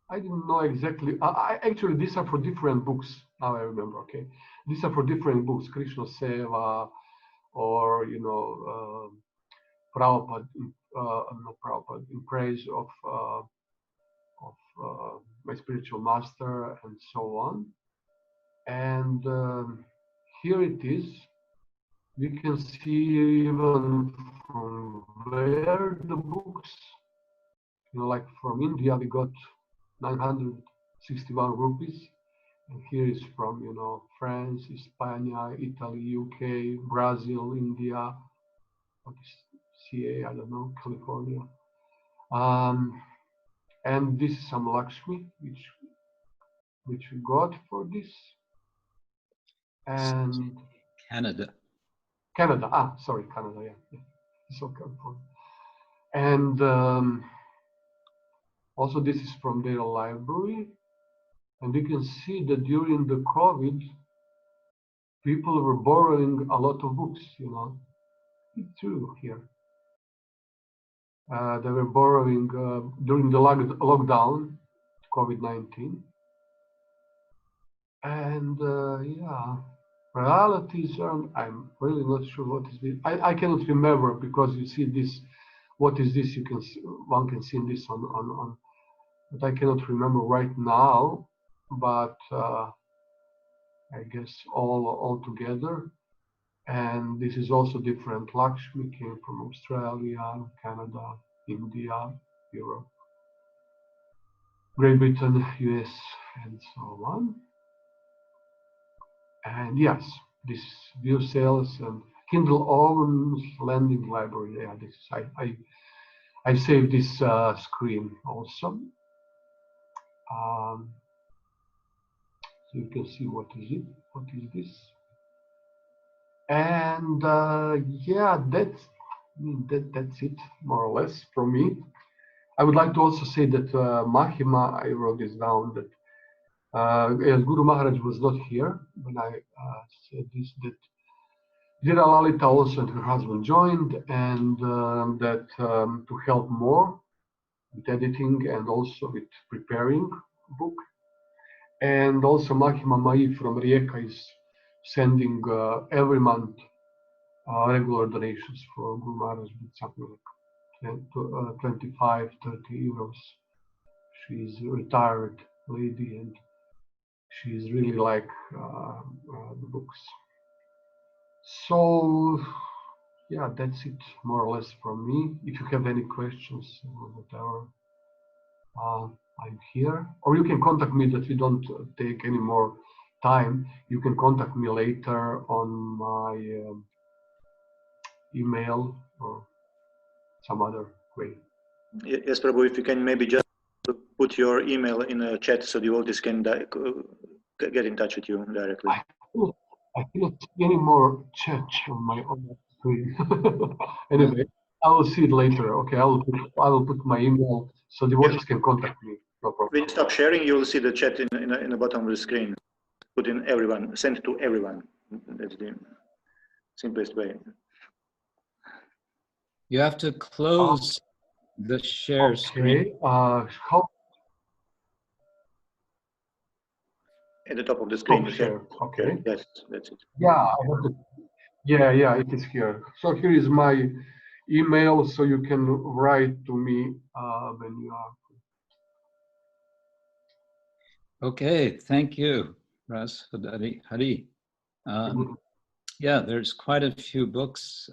I didn't know exactly. Actually, these are for different books. Now I remember. Okay, these are for different books. Krishna Seva, or Prabhupada, not Prabhupada, in praise of my spiritual master, and so on. And here it is. We can see even from where the books. Like from India, we got 961 rupees, and here is from France, Spain, Italy, UK, Brazil, India, what is CA? I don't know, California. And this is some Lakshmi, which we got for this. And Canada. Sorry, Canada. Yeah, so California. And also, this is from their library, and you can see that during the COVID, people were borrowing a lot of books. It's true here. They were borrowing during the lockdown, COVID-19, and yeah, realities are. I'm really not sure what is this. I cannot remember, because you see this. What is this? One can see this on. But I cannot remember right now, but I guess all together. And this is also different. Lakshmi came from Australia, Canada, India, Europe, Great Britain, US, and so on. And yes, this view sales and Kindle owns lending library. Yeah, this is, I saved this screen also. So you can see what is it, what is this, and yeah, that's it more or less from me. I would like to also say that Mahima, I wrote this down, that as Guru Maharaj was not here when I said this, that Dira Lalita also and her husband joined, and that to help more with editing and also with preparing book. And also Mahima Mai from Rijeka is sending every month regular donations for Guru Maharaj, with something like 25, 30 euros She's a retired lady, and she's really like the books. So yeah, that's it more or less from me. If you have any questions or whatever, I'm here. Or you can contact me, that we don't take any more time. You can contact me later on my email or some other way. Yes, Prabhu, if you can maybe just put your email in a chat so the devotees can get in touch with you directly. I cannot see any more chat on my own screen. Anyway, I will see it later. Okay, I will put my email so the devotees can contact me. No problem. When you stop sharing, you will see the chat in the bottom of the screen. Put in everyone, send to everyone. That's the simplest way. You have to close the share screen. How? At the top of the screen. Share. Okay. Yes, that's it. Yeah, I have to. Yeah, it is here. So here is my email, so you can write to me when you are. Okay, thank you, Ras Hari. Yeah, there's quite a few books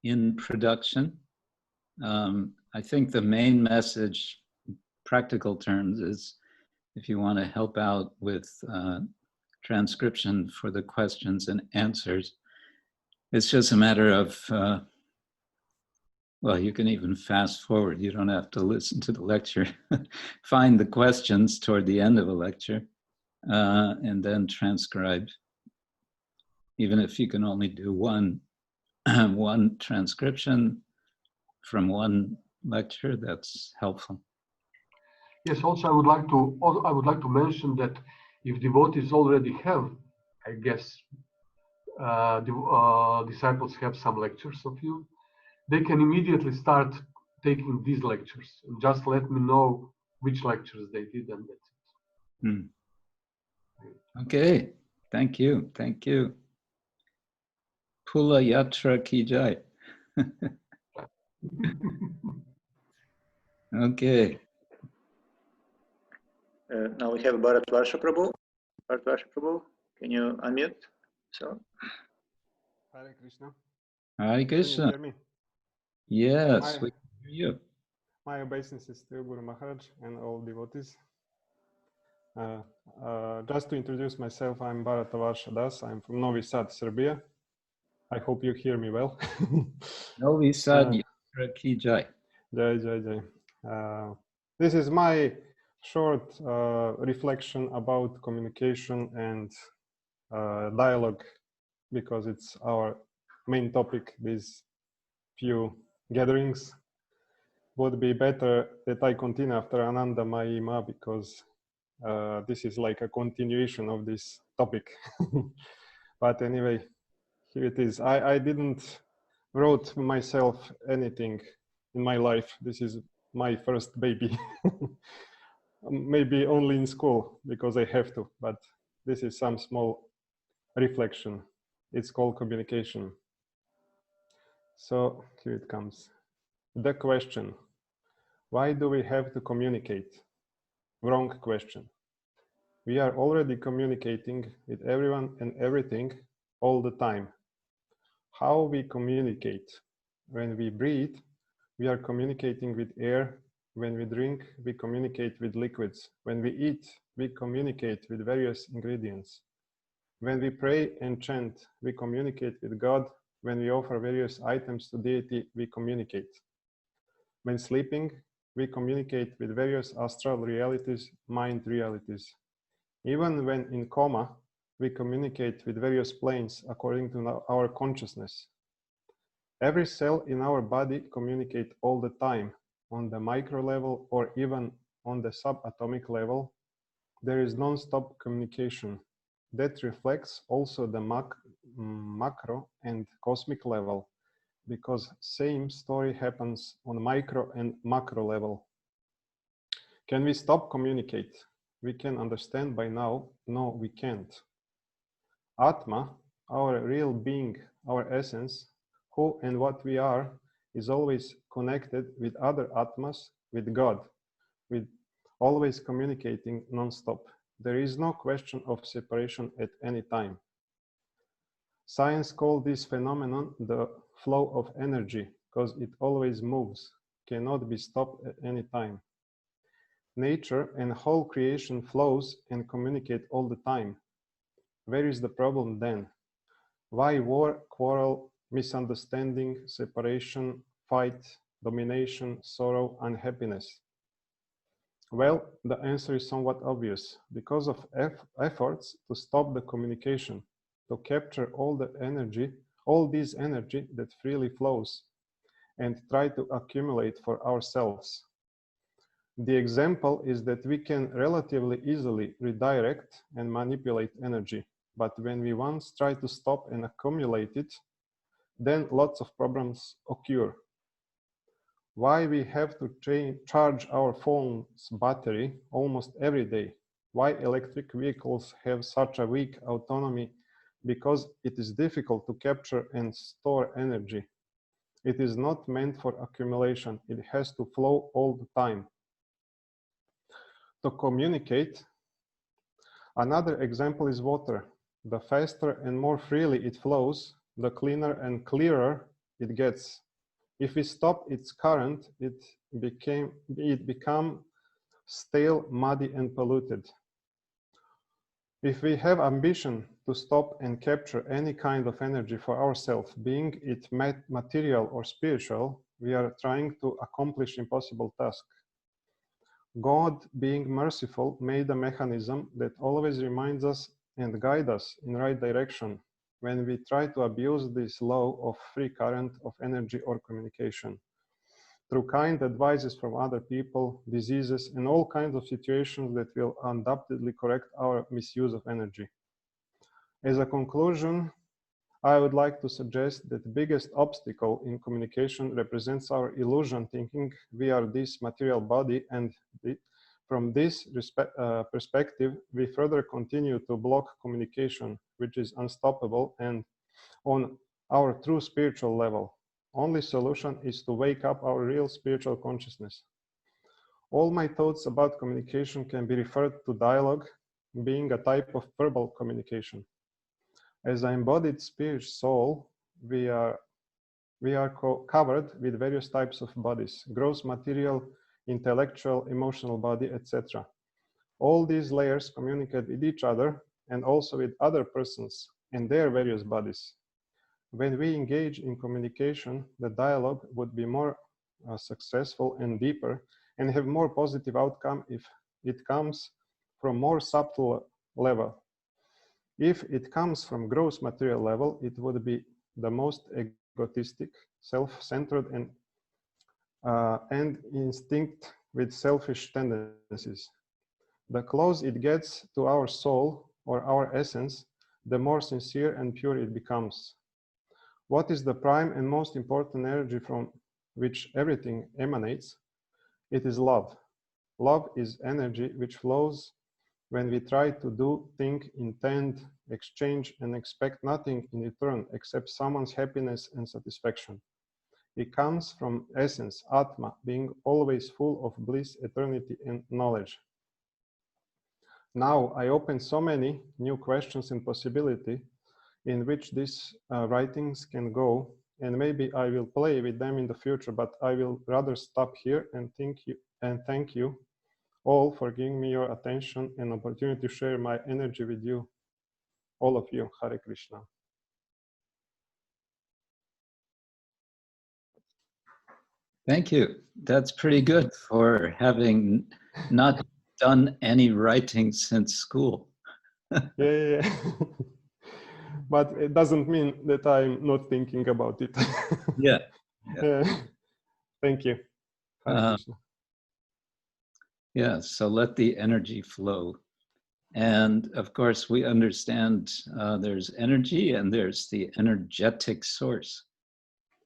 in production. I think the main message, practical terms, is if you want to help out with transcription for the questions and answers, it's just a matter of, well, you can even fast forward. You don't have to listen to the lecture. Find the questions toward the end of a lecture and then transcribe. Even if you can only do one transcription from one lecture, that's helpful. Yes, also I would like to mention that if devotees already have, I guess, disciples have some lectures of you, they can immediately start taking these lectures and just let me know which lectures they did, and that's it. Okay, thank you. Pula Yatra Ki Jai. Okay. Now we have Bharatvarsha Prabhu. Bharatvarsha Prabhu, can you unmute? So. Hare Krishna. Hare Krishna. Can you hear me? Yes, we can hear you. My obeisances to Guru Maharaj and all devotees. Just to introduce myself, I'm Bharatvarsha Das. I'm from Novi Sad, Serbia. I hope you hear me well. Novi Sad Yatra Ki Jai. Jai, Jai, Jai. This is my short reflection about communication and dialogue, because it's our main topic these few gatherings. Would be better that I continue after Ananda Mahima, because this is like a continuation of this topic. But anyway, here it is. I didn't wrote myself anything in my life. This is my first baby. Maybe only in school, because I have to, but this is some small reflection. It's called communication. So here it comes. The question, why do we have to communicate? Wrong question. We are already communicating with everyone and everything all the time. How we communicate? When we breathe, we are communicating with air. When we drink, we communicate with liquids. When we eat, we communicate with various ingredients. When we pray and chant, we communicate with God. When we offer various items to deity, we communicate. When sleeping, we communicate with various astral realities, mind realities. Even when in coma, we communicate with various planes according to our consciousness. Every cell in our body communicates all the time, on the micro level or even on the subatomic level. There is non-stop communication. That reflects also the macro and cosmic level, because same story happens on micro and macro level. Can we stop communicate? We can understand by now. No, we can't. Atma, our real being, our essence, who and what we are, is always connected with other Atmas, with God, with always communicating non-stop. There is no question of separation at any time. Science calls this phenomenon the flow of energy, because it always moves, cannot be stopped at any time. Nature and whole creation flows and communicate all the time. Where is the problem then? Why war, quarrel, misunderstanding, separation, fight, domination, sorrow, unhappiness? Well, the answer is somewhat obvious. Because of efforts to stop the communication, to capture all the energy, all this energy that freely flows, and try to accumulate for ourselves. The example is that we can relatively easily redirect and manipulate energy, but when we once try to stop and accumulate it, then lots of problems occur. Why we have to charge our phone's battery almost every day? Why electric vehicles have such a weak autonomy? Because it is difficult to capture and store energy. It is not meant for accumulation. It has to flow all the time. To communicate, another example is water. The faster and more freely it flows, the cleaner and clearer it gets. If we stop its current, it becomes stale, muddy, and polluted. If we have ambition to stop and capture any kind of energy for ourselves, being it material or spiritual, we are trying to accomplish impossible task. God, being merciful, made a mechanism that always reminds us and guides us in the right direction when we try to abuse this law of free current of energy or communication. Through kind advices from other people, diseases, and all kinds of situations that will undoubtedly correct our misuse of energy. As a conclusion, I would like to suggest that the biggest obstacle in communication represents our illusion thinking we are this material body, and from this perspective, we further continue to block communication, which is unstoppable, and on our true spiritual level. Only solution is to wake up our real spiritual consciousness. All my thoughts about communication can be referred to dialogue, being a type of verbal communication. As an embodied spirit soul, we are covered with various types of bodies: gross material, intellectual, emotional body, etc. All these layers communicate with each other and also with other persons and their various bodies. When we engage in communication, the dialogue would be more successful and deeper and have more positive outcome if it comes from more subtle level. If it comes from gross material level, it would be the most egotistic, self-centered, and instinct with selfish tendencies. The closer it gets to our soul or our essence, the more sincere and pure it becomes. What is the prime and most important energy from which everything emanates? It is love. Love is energy which flows when we try to do, think, intend, exchange, and expect nothing in return except someone's happiness and satisfaction. It comes from essence, Atma, being always full of bliss, eternity, and knowledge. Now I open so many new questions and possibilities in which these writings can go, and maybe I will play with them in the future, but I will rather stop here and thank you all for giving me your attention and opportunity to share my energy with you, all of you. Hare Krishna. Thank you. That's pretty good for having not done any writing since school. Yeah. But it doesn't mean that I'm not thinking about it. Yeah. Thank you. Hare Krishna. Yeah, so let the energy flow. And of course, we understand there's energy and there's the energetic source.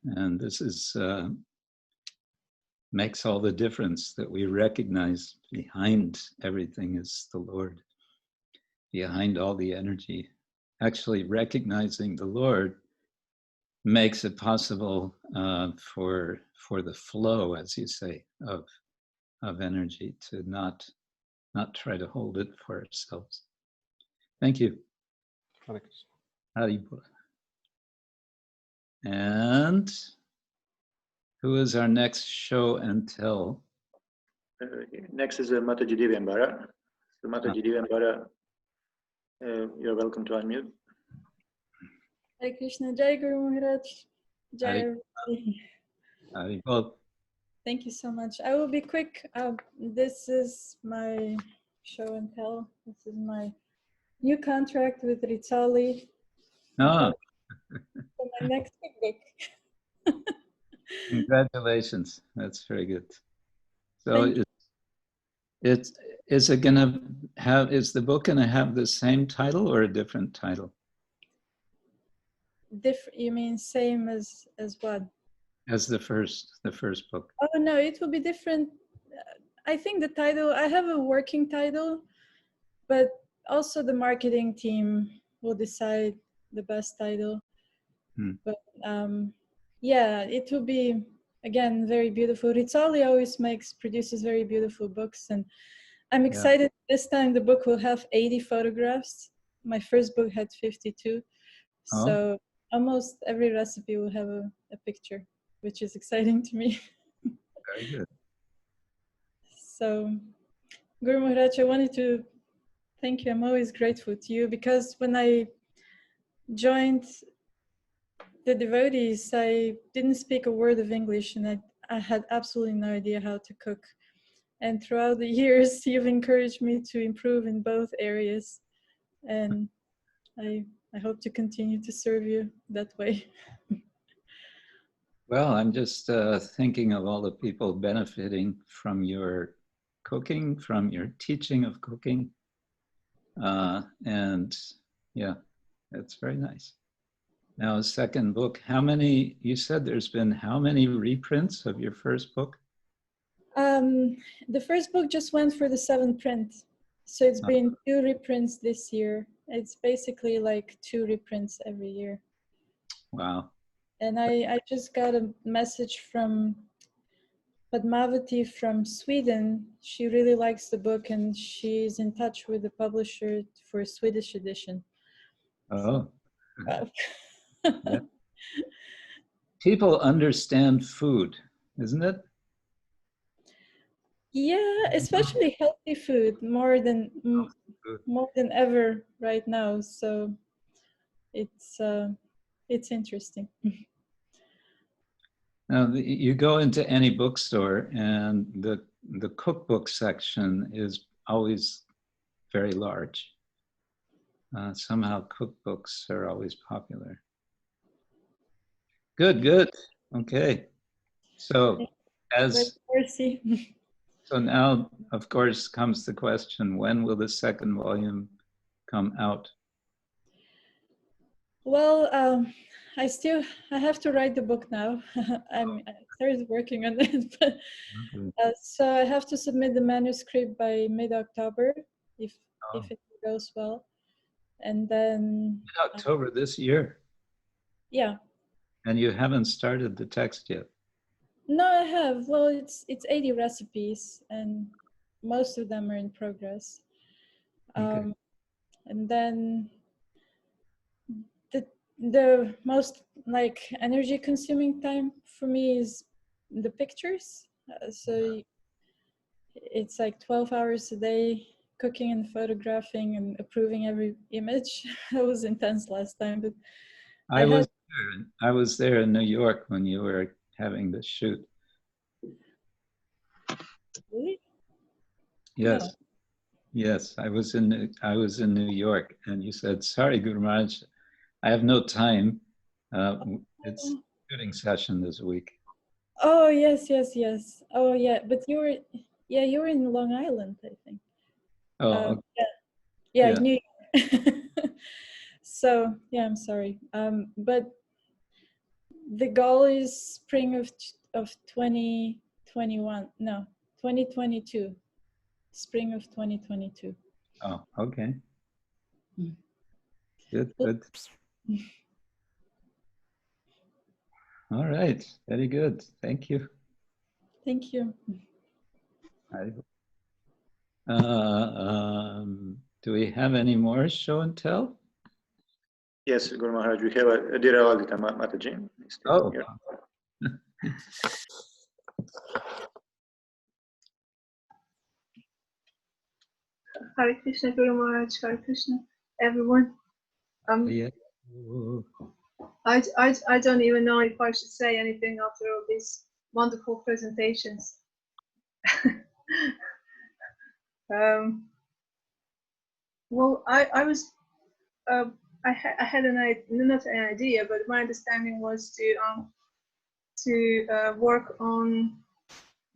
And this is makes all the difference, that we recognize behind everything is the Lord, behind all the energy. Actually, recognizing the Lord makes it possible for the flow, as you say, of energy to not try to hold it for ourselves. Thank you. Hare Krishna. Haribol. And who is our next show and tell? Next is Mataji Divyambara. So Mataji Divyambara, you're welcome to unmute. Hare Krishna, Jai Guru Maharaj, Jai. Haribol. Thank you so much. I will be quick. This is my show and tell. This is my new contract with Rizali Ah, for my next book. congratulations. That's very good. So is it gonna have, is the book gonna have the same title or a different title? You mean same as what? As the first book. Oh no, it will be different. I think the title, I have a working title, but also the marketing team will decide the best title. But yeah, it will be, again, very beautiful. Rizali always produces very beautiful books, and I'm excited. This time the book will have 80 photographs. My first book had 52. So almost every recipe will have a picture, which is exciting to me. Very good. So, Guru Maharaj, I wanted to thank you. I'm always grateful to you, because when I joined the devotees, I didn't speak a word of English, and I had absolutely no idea how to cook. And throughout the years, you've encouraged me to improve in both areas. And I hope to continue to serve you that way. Well, I'm just thinking of all the people benefiting from your cooking, from your teaching of cooking. And yeah, that's very nice. Now, second book, how many, you said there's been how many reprints of your first book? The first book just went for the 7th print. So it's been 2 reprints this year. It's basically like 2 reprints every year. Wow. And I just got a message from Padmavati from Sweden. She really likes the book, and she's in touch with the publisher for a Swedish edition. Oh. Wow. Yeah. People understand food, isn't it? Yeah, especially healthy food more than ever right now. So it's interesting. Now, you go into any bookstore, and the cookbook section is always very large. Somehow cookbooks are always popular. Good. Okay. So so now, of course, comes the question, when will the second volume come out? Well, I have to write the book now. I started working on it, but so I have to submit the manuscript by mid-October if it goes well, and then Mid-October this year. Yeah. And you haven't started the text yet? No, I have. Well, it's 80 recipes, and most of them are in progress. Okay. And then the most like energy consuming time for me is the pictures. So it's like 12 hours a day cooking and photographing and approving every image. That was intense last time, but I was there in New York when you were having the shoot. Really? Yes. No. Yes, I was in New York, and you said, "Sorry, Guru Maharaj, I have no time. It's shooting session this week." Oh yes. Oh yeah, but you were in Long Island, I think. Oh, okay. Yeah, New York. So yeah, I'm sorry. But the goal is spring of 2021. No, 2022. Spring of 2022. Oh, okay. Good. All right, very good. Thank you. Thank you. Do we have any more show and tell? Yes, Guru Maharaj, we have a Dear Lalita Mataji. Oh. Hare Krishna, Guru Maharaj, Hare Krishna, everyone. Yeah. I don't even know if I should say anything after all these wonderful presentations. Well, I had not an idea, but my understanding was to work on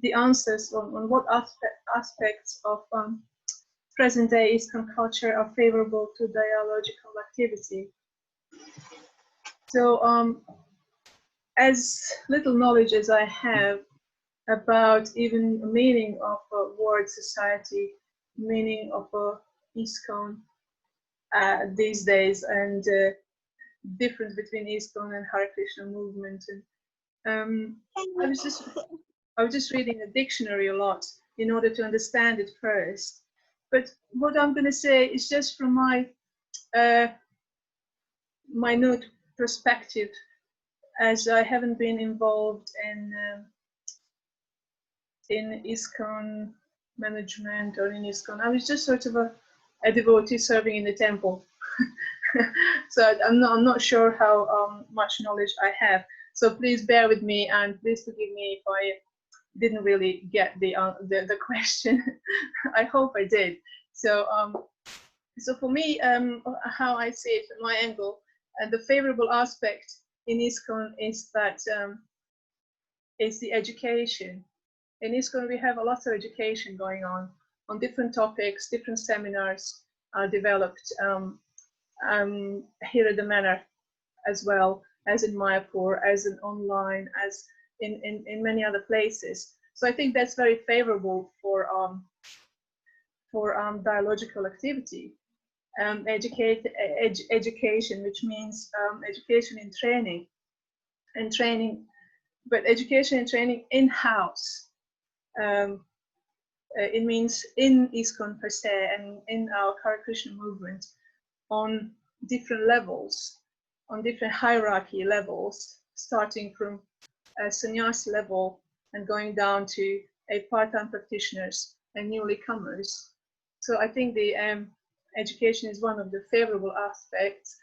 the answers on what aspects of present-day ISKCON culture are favorable to dialogical activity. So, as little knowledge as I have about even the meaning of a word society, meaning of a ISKCON these days, and difference between ISKCON and Hare Krishna movement, and I was just reading a dictionary a lot in order to understand it first. But what I'm going to say is just from my minute perspective, as I haven't been involved in ISKCON management or in ISKCON. I was just sort of a devotee serving in the temple. So I'm not sure how much knowledge I have. So please bear with me and please forgive me if I didn't really get the question. I hope I did. So so for me, how I see it from my angle, and the favorable aspect in ISKCON is that is the education. In ISKCON, we have a lot of education going on different topics. Different seminars are developed here at the manor, as well as in Mayapur, as in online, as in many other places. So I think that's very favorable for dialogical activity. Education, which means education in training, but education and training in-house. It means in ISKCON per se and in our Hare Krishna movement on different levels, on different hierarchy levels, starting from a sannyasi level and going down to a part-time practitioners and newly comers. So I think the education is one of the favorable aspects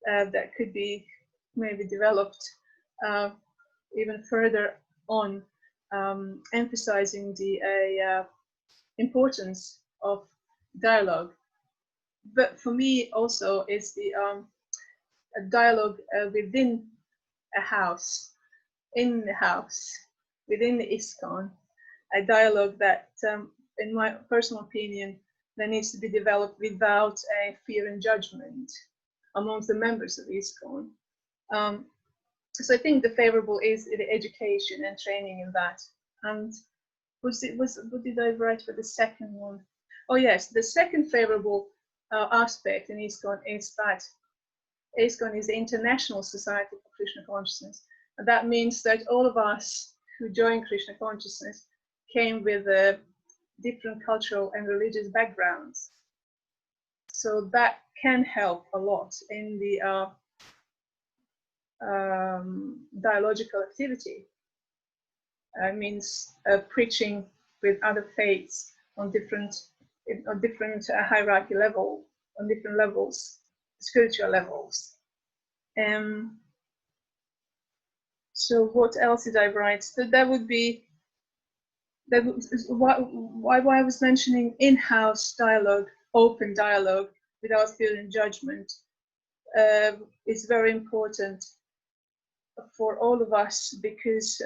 that could be maybe developed even further on, emphasizing the importance of dialogue. But for me also is the a dialogue within a house, in the house, within the ISKCON, a dialogue that, in my personal opinion, that needs to be developed without a fear and judgment amongst the members of ISKCON. So I think the favorable is the education and training in that. And what did I write for the second one? Oh yes, the second favorable aspect in ISKCON is that ISKCON is the International Society for Krishna Consciousness. And that means that all of us who join Krishna Consciousness came with different cultural and religious backgrounds. So that can help a lot in the dialogical activity. Means preaching with other faiths on different hierarchy level, on different levels, spiritual levels. So what else did I write? So that would be why I was mentioning in-house dialogue, open dialogue without fear and judgment is very important for all of us, because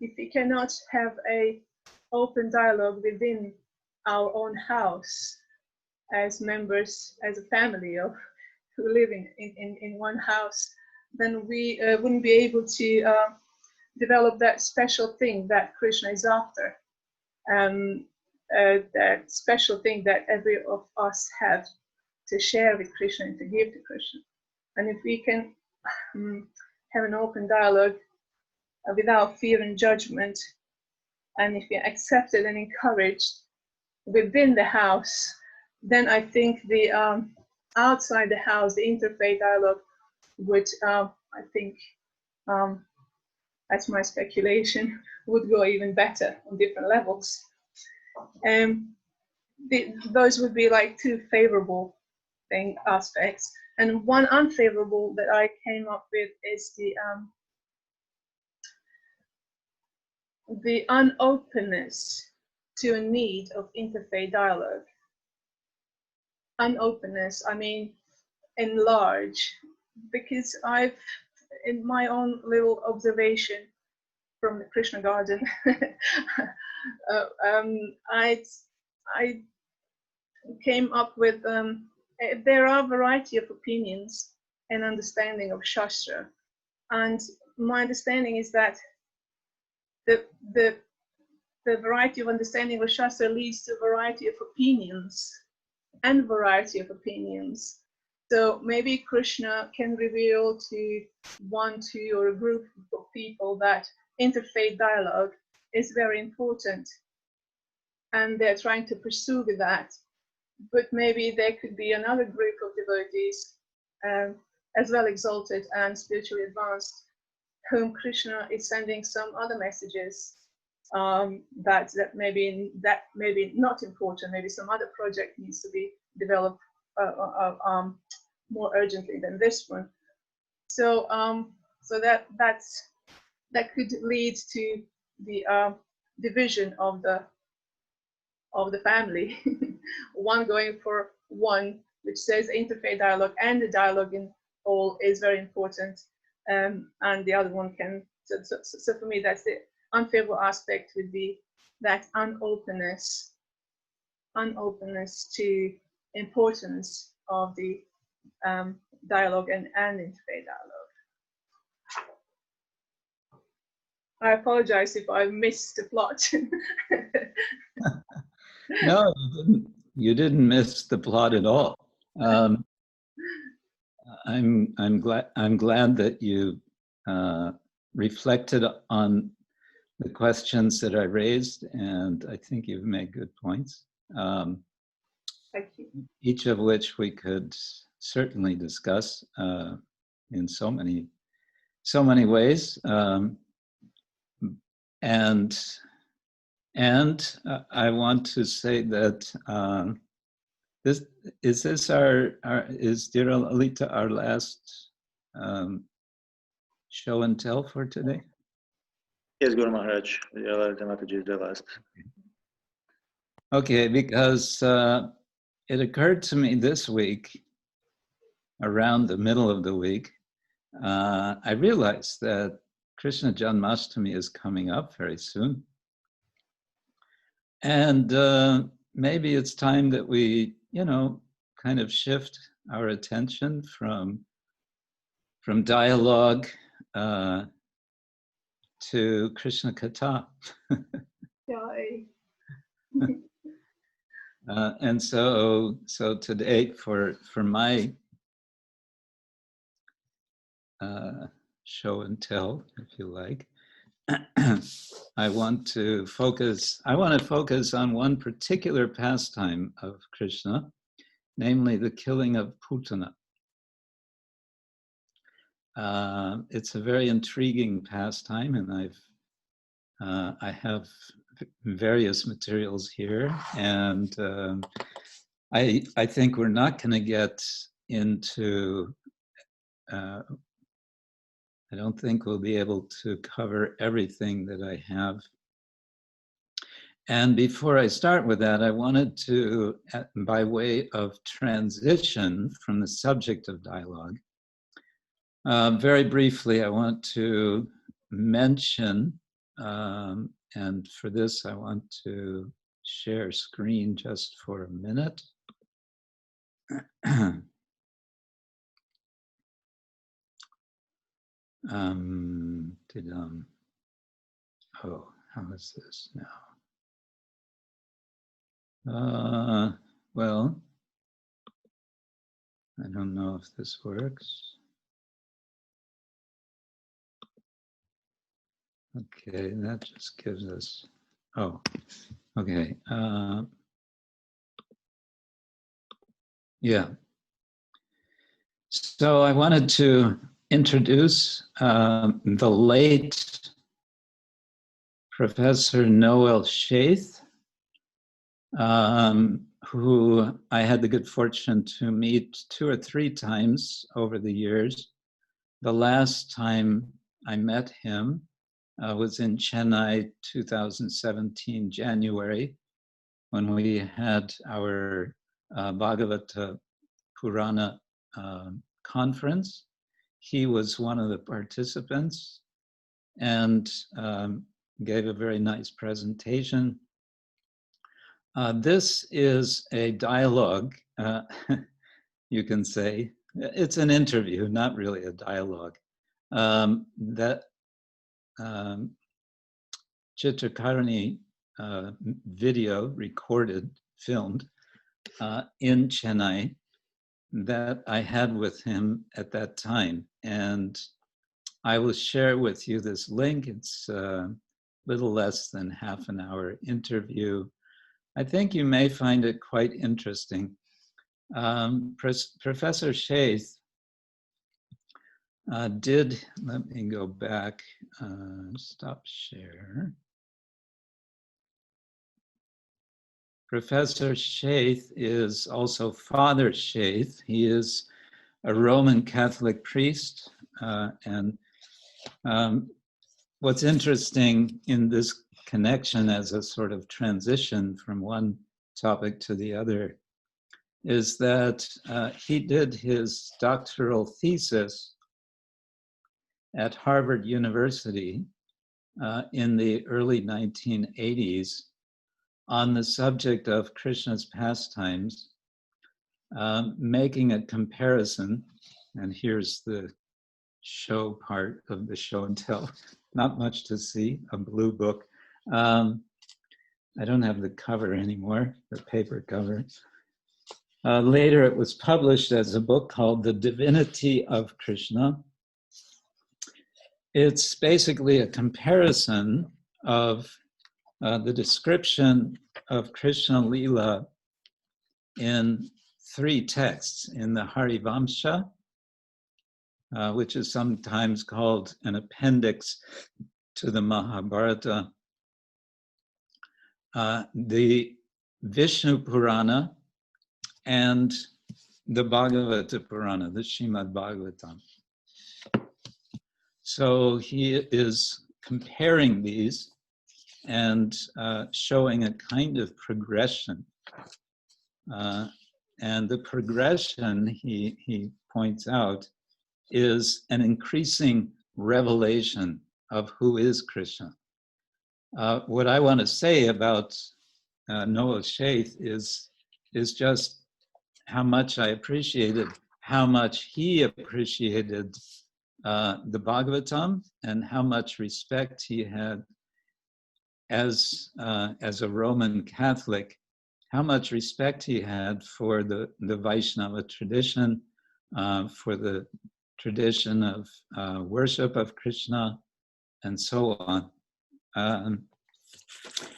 if we cannot have a open dialogue within our own house as members, as a family of who live in one house, then we wouldn't be able to develop that special thing that Krishna is after, that special thing that every of us have to share with Krishna and to give to Krishna. And if we can have an open dialogue without fear and judgment, and if you're accepted and encouraged within the house, then I think the outside the house, the interfaith dialogue would, I think, that's my speculation, would go even better on different levels. Those would be like two favorable aspects. And one unfavorable that I came up with is the unopenness to a need of interfaith dialogue. Unopenness, I mean, in large, because I've, in my own little observation from the Krishna garden, I came up with, there are a variety of opinions and understanding of Shastra. And my understanding is that the variety of understanding of Shastra leads to a variety of opinions and variety of opinions. So maybe Krishna can reveal to one, two, or a group of people that interfaith dialogue is very important, and they're trying to pursue that. But maybe there could be another group of devotees, as well exalted and spiritually advanced, whom Krishna is sending some other messages that maybe not important. Maybe some other project needs to be developed more urgently than this one. So so that could lead to the division of the family. One going for one, which says interfaith dialogue and the dialogue in all is very important, and the other one can. So for me, that's the unfavorable aspect, would be that unopenness to importance of the dialogue and interfaith dialogue. I apologize if I missed the plot. No, you didn't miss the plot at all. I'm glad that you reflected on the questions that I raised, and I think you've made good points. Thank you. Each of which we could certainly discuss in so many ways, and I want to say that is Dear Lalita our last show and tell for today? Yes, Guru Maharaj, Lalita Mataji is the last. Okay, because it occurred to me this week, around the middle of the week, I realized that Krishna Janmashtami is coming up very soon. And maybe it's time that we, kind of shift our attention from dialogue to Krishna Katha. And so today, for my show and tell, if you like, I want to focus on one particular pastime of Krishna, namely the killing of Putana. It's a very intriguing pastime, and I have various materials here, and I think we're not going to get into. I don't think we'll be able to cover everything that I have. And before I start with that, I wanted to, by way of transition from the subject of dialogue, very briefly, I want to mention, and for this, I want to share screen just for a minute. Oh, how is this now? Well, I don't know if this works. Okay, that just gives us, oh, okay. Yeah. So I wanted to introduce the late Professor Noel Sheath, who I had the good fortune to meet 2 or 3 times over the years. The last time I met him was in Chennai, 2017, January, when we had our Bhagavata Purana conference. He was one of the participants and gave a very nice presentation. This is a dialogue, you can say. It's an interview, not really a dialogue, that Chitrakarani video recorded, filmed in Chennai that I had with him at that time. And I will share with you this link. It's a little less than half an hour interview. I think you may find it quite interesting. Professor Sheath did, let me go back, stop share. Professor Sheath is also Father Sheath. He is a Roman Catholic priest. And what's interesting in this connection as a sort of transition from one topic to the other is that he did his doctoral thesis at Harvard University in the early 1980s on the subject of Krishna's pastimes, making a comparison, and here's the show part of the show and tell, not much to see, a blue book. I don't have the cover anymore, the paper cover. Later it was published as a book called The Divinity of Krishna. It's basically a comparison of the description of Krishna Lila in 3 texts, in the Harivamsha, which is sometimes called an appendix to the Mahabharata, the Vishnu Purana, and the Bhagavata Purana, the Srimad Bhagavatam. So he is comparing these and showing a kind of progression. And the progression, he points out, is an increasing revelation of who is Krishna. What I want to say about Noel Sheath is just how much I appreciated, how much he appreciated the Bhagavatam and how much respect he had as a Roman Catholic, how much respect he had for the Vaishnava tradition, for the tradition of worship of Krishna, and so on.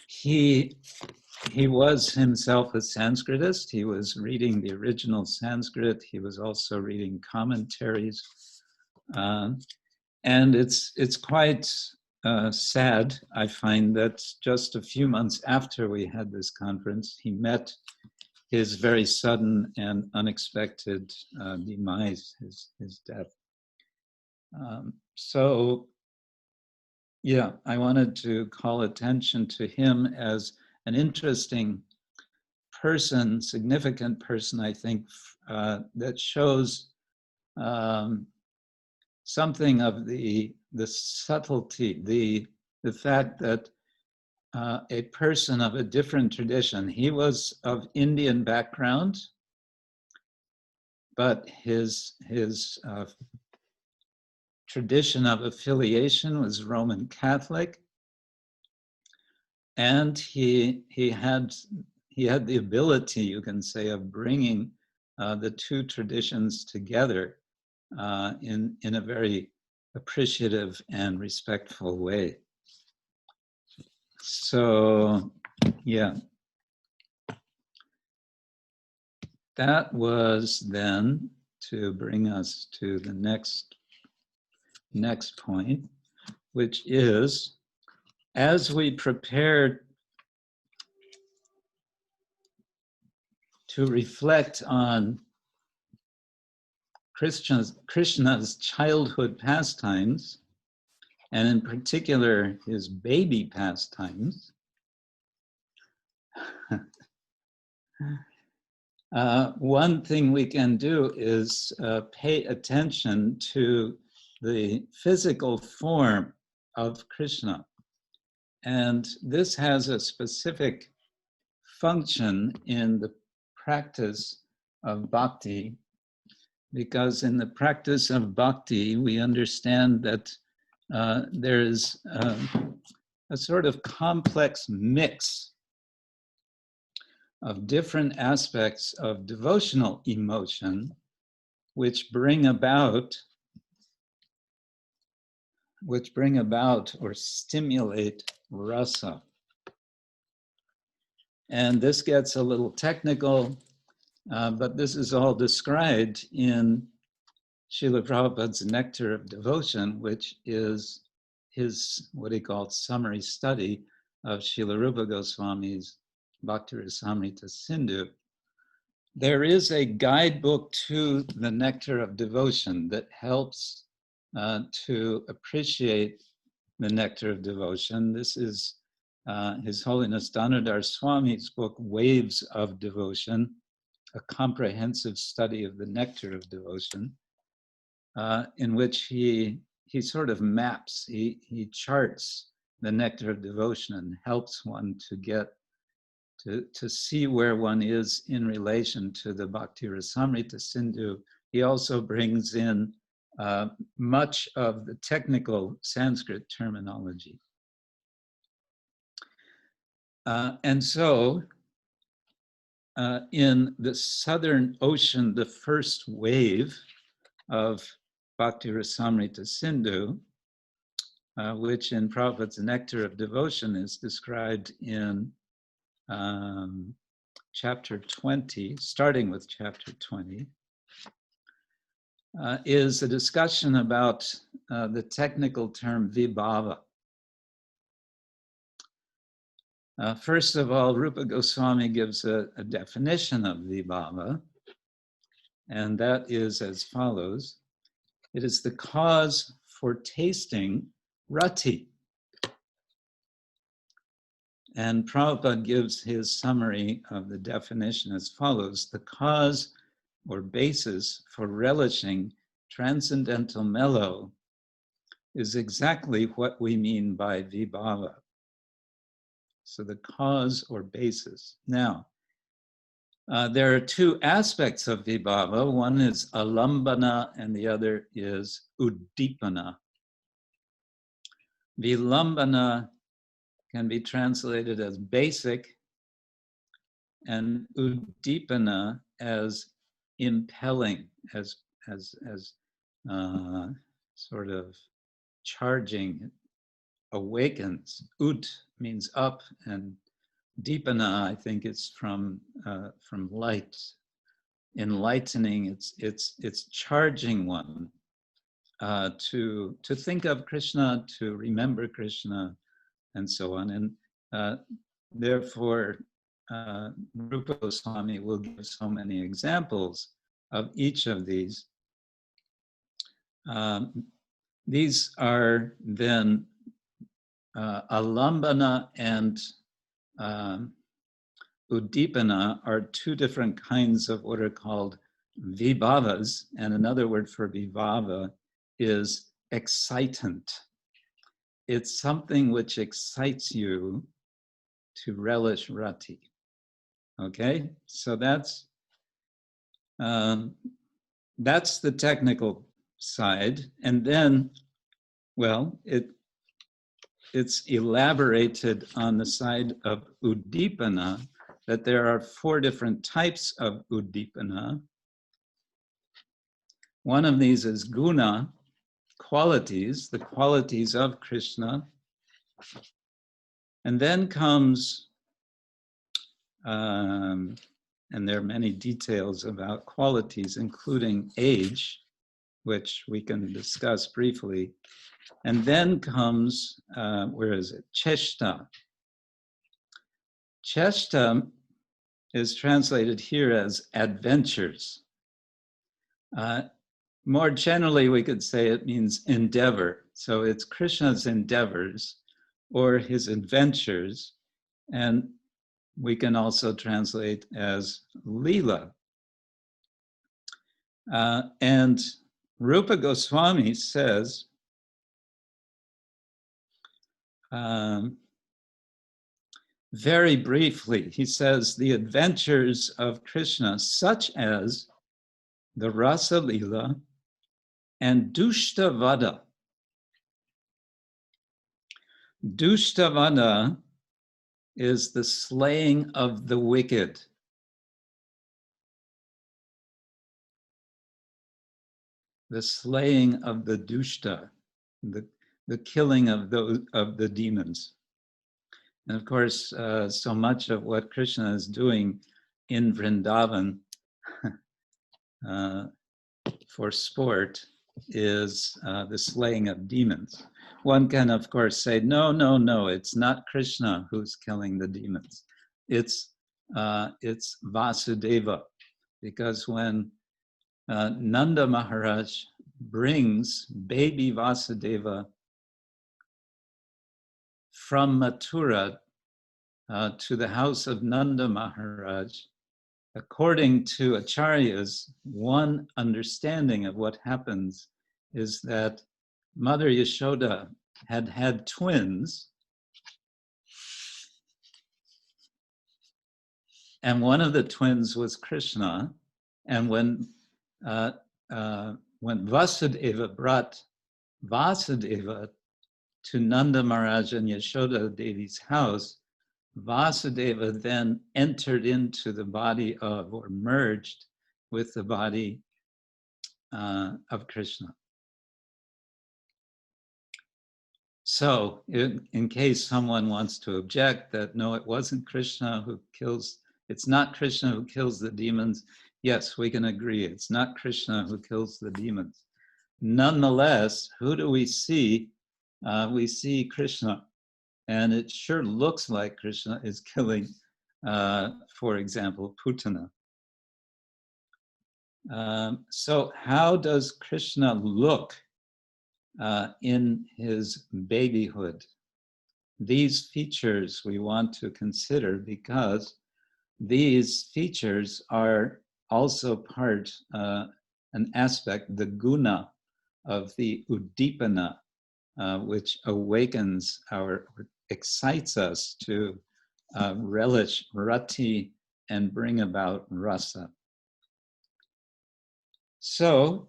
He was himself a Sanskritist. He was reading the original Sanskrit. He was also reading commentaries. And it's quite sad, I find, that just a few months after we had this conference, he met his very sudden and unexpected demise, his death. So, yeah, I wanted to call attention to him as an interesting person, significant person, I think, that shows something of the subtlety, the fact that a person of a different tradition, he was of Indian background, but his tradition of affiliation was Roman Catholic, and he had the ability, you can say, of bringing the 2 traditions together in a very appreciative and respectful way. So, yeah. That was then to bring us to the next point, which is, as we prepare to reflect on Krishna's childhood pastimes, and in particular his baby pastimes, one thing we can do is pay attention to the physical form of Krishna. And this has a specific function in the practice of bhakti, because in the practice of bhakti, we understand that there is a sort of complex mix of different aspects of devotional emotion which bring about or stimulate rasa. And this gets a little technical, but this is all described in Srila Prabhupada's Nectar of Devotion, which is his, what he called, summary study of Srila Rupa Goswami's Bhakti-rasamrita Sindhu. There is a guidebook to the Nectar of Devotion that helps to appreciate the Nectar of Devotion. This is His Holiness Damodar Swami's book, Waves of Devotion, a comprehensive study of the Nectar of Devotion, in which he sort of maps, he charts the Nectar of Devotion and helps one to get to see where one is in relation to the Bhakti-rasamrita Sindhu. He also brings in much of the technical Sanskrit terminology. And so, in the Southern Ocean, the first wave of Bhakti-rasamrita Sindhu, which in Prabhupada's Nectar of Devotion is described in chapter 20, starting with chapter 20, is a discussion about the technical term vibhava. First of all, Rupa Goswami gives a definition of vibhava, and that is as follows. It is the cause for tasting rati. And Prabhupada gives his summary of the definition as follows: the cause or basis for relishing transcendental mellow is exactly what we mean by vibhava. So the cause or basis. Now, there are two aspects of vibhava. One is alambana and the other is uddipana. Vilambana can be translated as basic, and uddipana as impelling, as sort of charging, awakens. Ud means up, and dipana, I think, is from light, enlightening. It's charging one to think of Krishna, to remember Krishna, and so on. And therefore, Rupa Goswami will give so many examples of each of these. These are then alambana and uddipana are two different kinds of what are called vibhavas, and another word for vibhava is excitant. It's something which excites you to relish rati. Okay, so that's the technical side, and then, well, it's elaborated on the side of uddipana that there are 4 different types of uddipana. One of these is guna, qualities, the qualities of Krishna. And then comes, and there are many details about qualities, including age, which we can discuss briefly. And then comes, where is it? Cheshta. Cheshta is translated here as adventures. More generally, we could say it means endeavor. So it's Krishna's endeavors or his adventures. And we can also translate as lila. And Rupa Goswami says, very briefly, he says, the adventures of Krishna, such as the Rasa Lila and Dushta-vadha. Dushta-vadha is the slaying of the wicked. The slaying of the dushta, the killing of the demons. And of course, so much of what Krishna is doing in Vrindavan for sport is the slaying of demons. One can, of course, say, no, no, no, it's not Krishna who's killing the demons. It's Vasudeva, because when Nanda Maharaj brings baby Vasudeva from Mathura to the house of Nanda Maharaj, according to acharyas, one understanding of what happens is that Mother Yashoda had twins, and one of the twins was Krishna. And when Vasudeva brought Vasudeva to Nanda Maharaj and Yashoda Devi's house, Vasudeva then entered into the body of, or merged with the body of Krishna. So in case someone wants to object that, no, it wasn't Krishna who kills, it's not Krishna who kills the demons, yes, we can agree, it's not Krishna who kills the demons. Nonetheless, who do we see? We see Krishna, and it sure looks like Krishna is killing, for example, Putana. So how does Krishna look in his babyhood? These features we want to consider because these features are also part, an aspect, the guna of the udipana, which awakens or excites us to relish rati and bring about rasa. So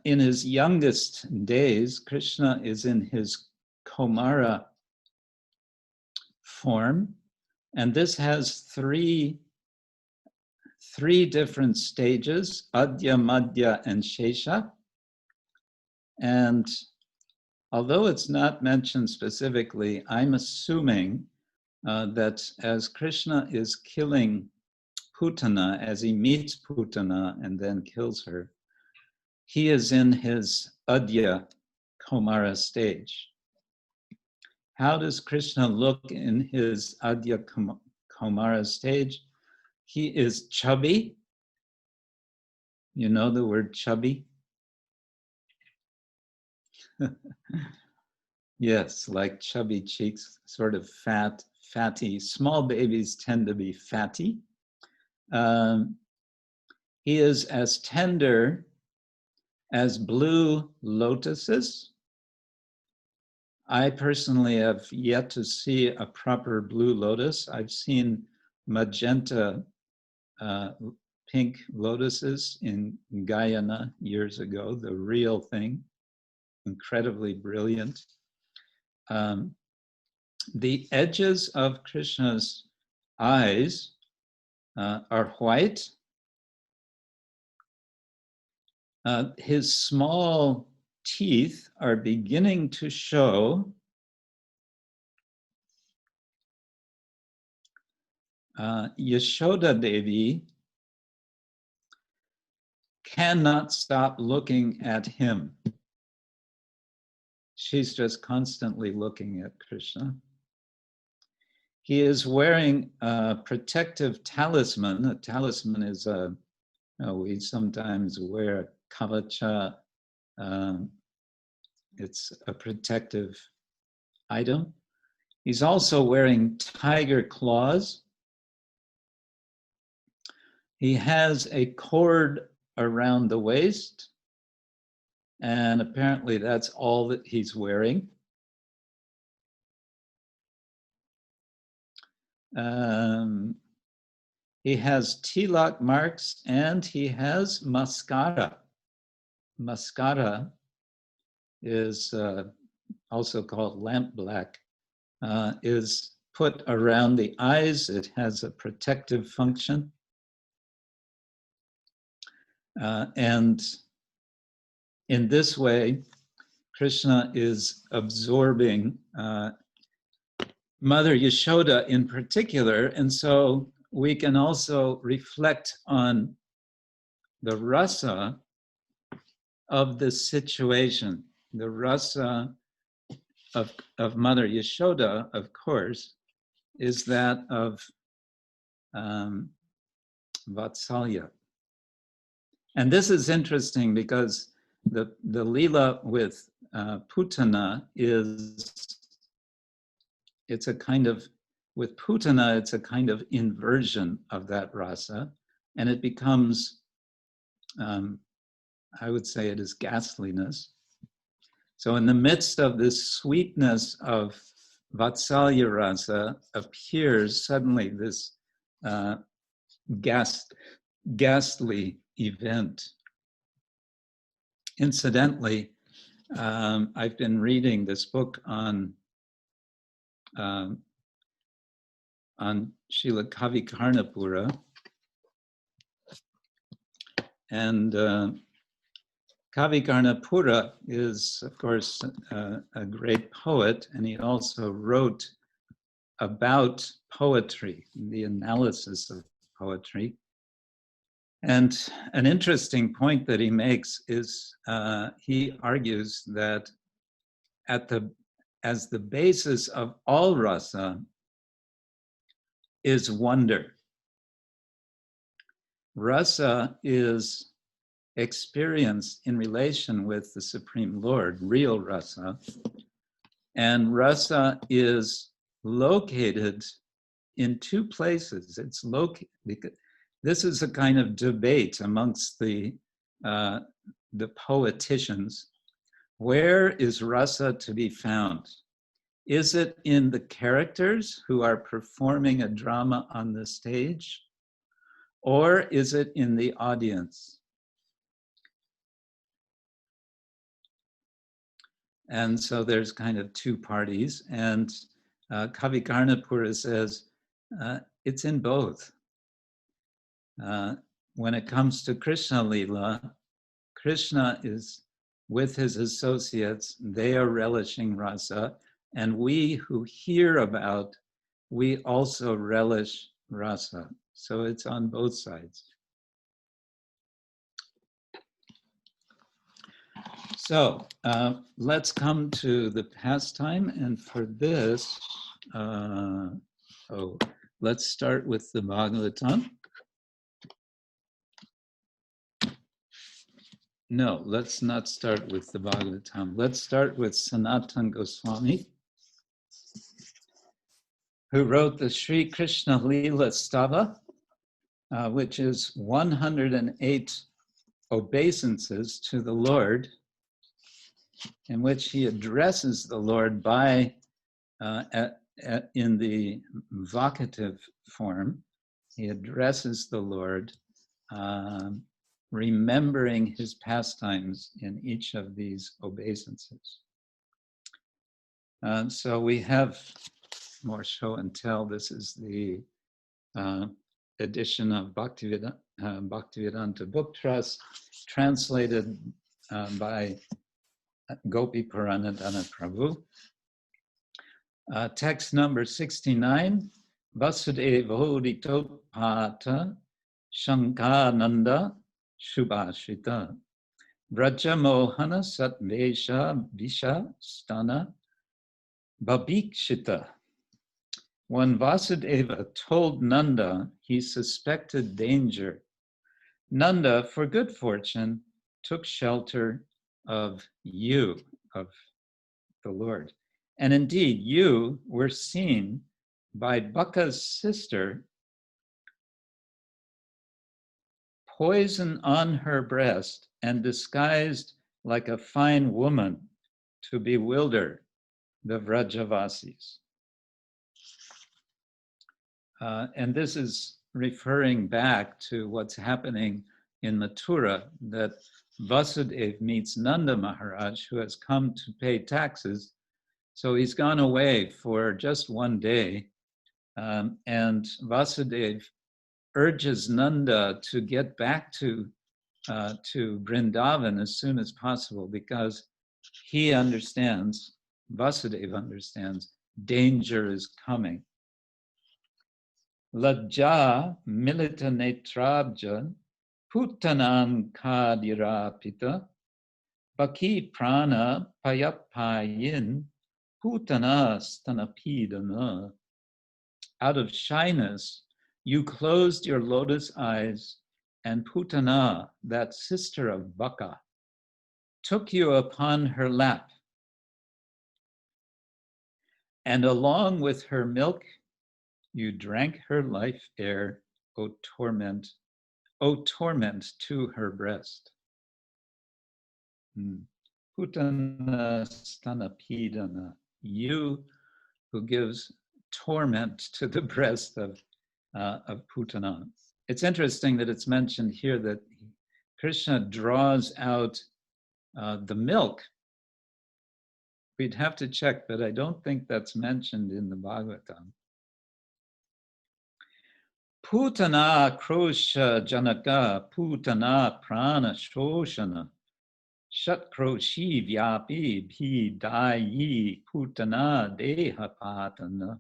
in his youngest days, Krishna is in his Komara form, and this has three different stages, Adya, Madhya, and Shesha. And although it's not mentioned specifically, I'm assuming that as Krishna is killing Putana, as he meets Putana and then kills her, he is in his Adya Komara stage. How does Krishna look in his Adya Komara stage? He is chubby. You know the word chubby? Yes, like chubby cheeks, sort of fat, fatty. Small babies tend to be fatty. He is as tender as blue lotuses. I personally have yet to see a proper blue lotus. I've seen magenta pink lotuses in Guyana years ago, the real thing, incredibly brilliant. The edges of Krishna's eyes are white. His small teeth are beginning to show. Yashoda Devi cannot stop looking at him. She's just constantly looking at Krishna. He is wearing a protective talisman. A talisman is we sometimes wear kavacha. It's a protective item. He's also wearing tiger claws. He has a cord around the waist, and apparently that's all that he's wearing. He has tilak marks, and he has mascara. Mascara is also called lamp black, is put around the eyes. It has a protective function. And in this way, Krishna is absorbing Mother Yashoda in particular. And so we can also reflect on the rasa of this situation. The rasa of Mother Yashoda, of course, is that of Vatsalya. And this is interesting because the lila with Putana it's a kind of, with Putana, it's a kind of inversion of that rasa, and it becomes, I would say it is ghastliness. So in the midst of this sweetness of Vatsalya rasa appears suddenly this ghastly event. Incidentally, I've been reading this book on Srila Kavi Karnapura, and Kavi Karnapura is, of course, a great poet, and he also wrote about poetry, the analysis of poetry. And an interesting point that he makes is he argues that as the basis of all rasa is wonder. Rasa is experienced in relation with the Supreme Lord, real rasa, and rasa is located in two places. It's located. This is a kind of debate amongst the poeticians. Where is rasa to be found? Is it in the characters who are performing a drama on the stage? Or is it in the audience? And so there's kind of two parties. And Kavi Karnapura says, it's in both. When it comes to Krishna Lila, Krishna is with his associates, they are relishing rasa, and we who hear about, we also relish rasa. So it's on both sides. So let's come to the pastime, and for this, let's start with the Bhagavatam. No, let's not start with the Bhagavatam. Let's start with Sanatana Goswami, who wrote the Sri Krishna Lila Stava, which is 108 obeisances to the Lord, in which he addresses the Lord by, in the vocative form, he addresses the Lord, remembering his pastimes in each of these obeisances. So we have more show and tell. This is the edition of Bhaktivedanta Book Trust, translated by Gopi Puranadana Prabhu. Text number 69, Vasudevoditopata Shankananda Shubhashita Vraja Mohana Satvesha Visha Stana Babikshita. When Vasudeva told Nanda he suspected danger, Nanda, for good fortune, took shelter of you, of the Lord. And indeed, you were seen by Baka's sister, poison on her breast and disguised like a fine woman to bewilder the Vrajavasis. And this is referring back to what's happening in Mathura, that Vasudeva meets Nanda Maharaj, who has come to pay taxes. So he's gone away for just one day. And Vasudeva urges Nanda to get back to Vrindavan as soon as possible, because he understands, Vasudeva understands, danger is coming. Lajja milita netrabja Putanan kadirapita Baki prana payapayin Putana stanapidana. Out of shyness, you closed your lotus eyes, and Putana, that sister of Baka, took you upon her lap. And along with her milk, you drank her life air, O torment to her breast. Putana stanapidana, you who gives torment to the breast of Putana. It's interesting that it's mentioned here that Krishna draws out the milk. We'd have to check, but I don't think that's mentioned in the Bhagavatam. Putana krosha janaka, Putana prana shoshana, shat kroshi vyapi bhi dayi, Putana deha patana.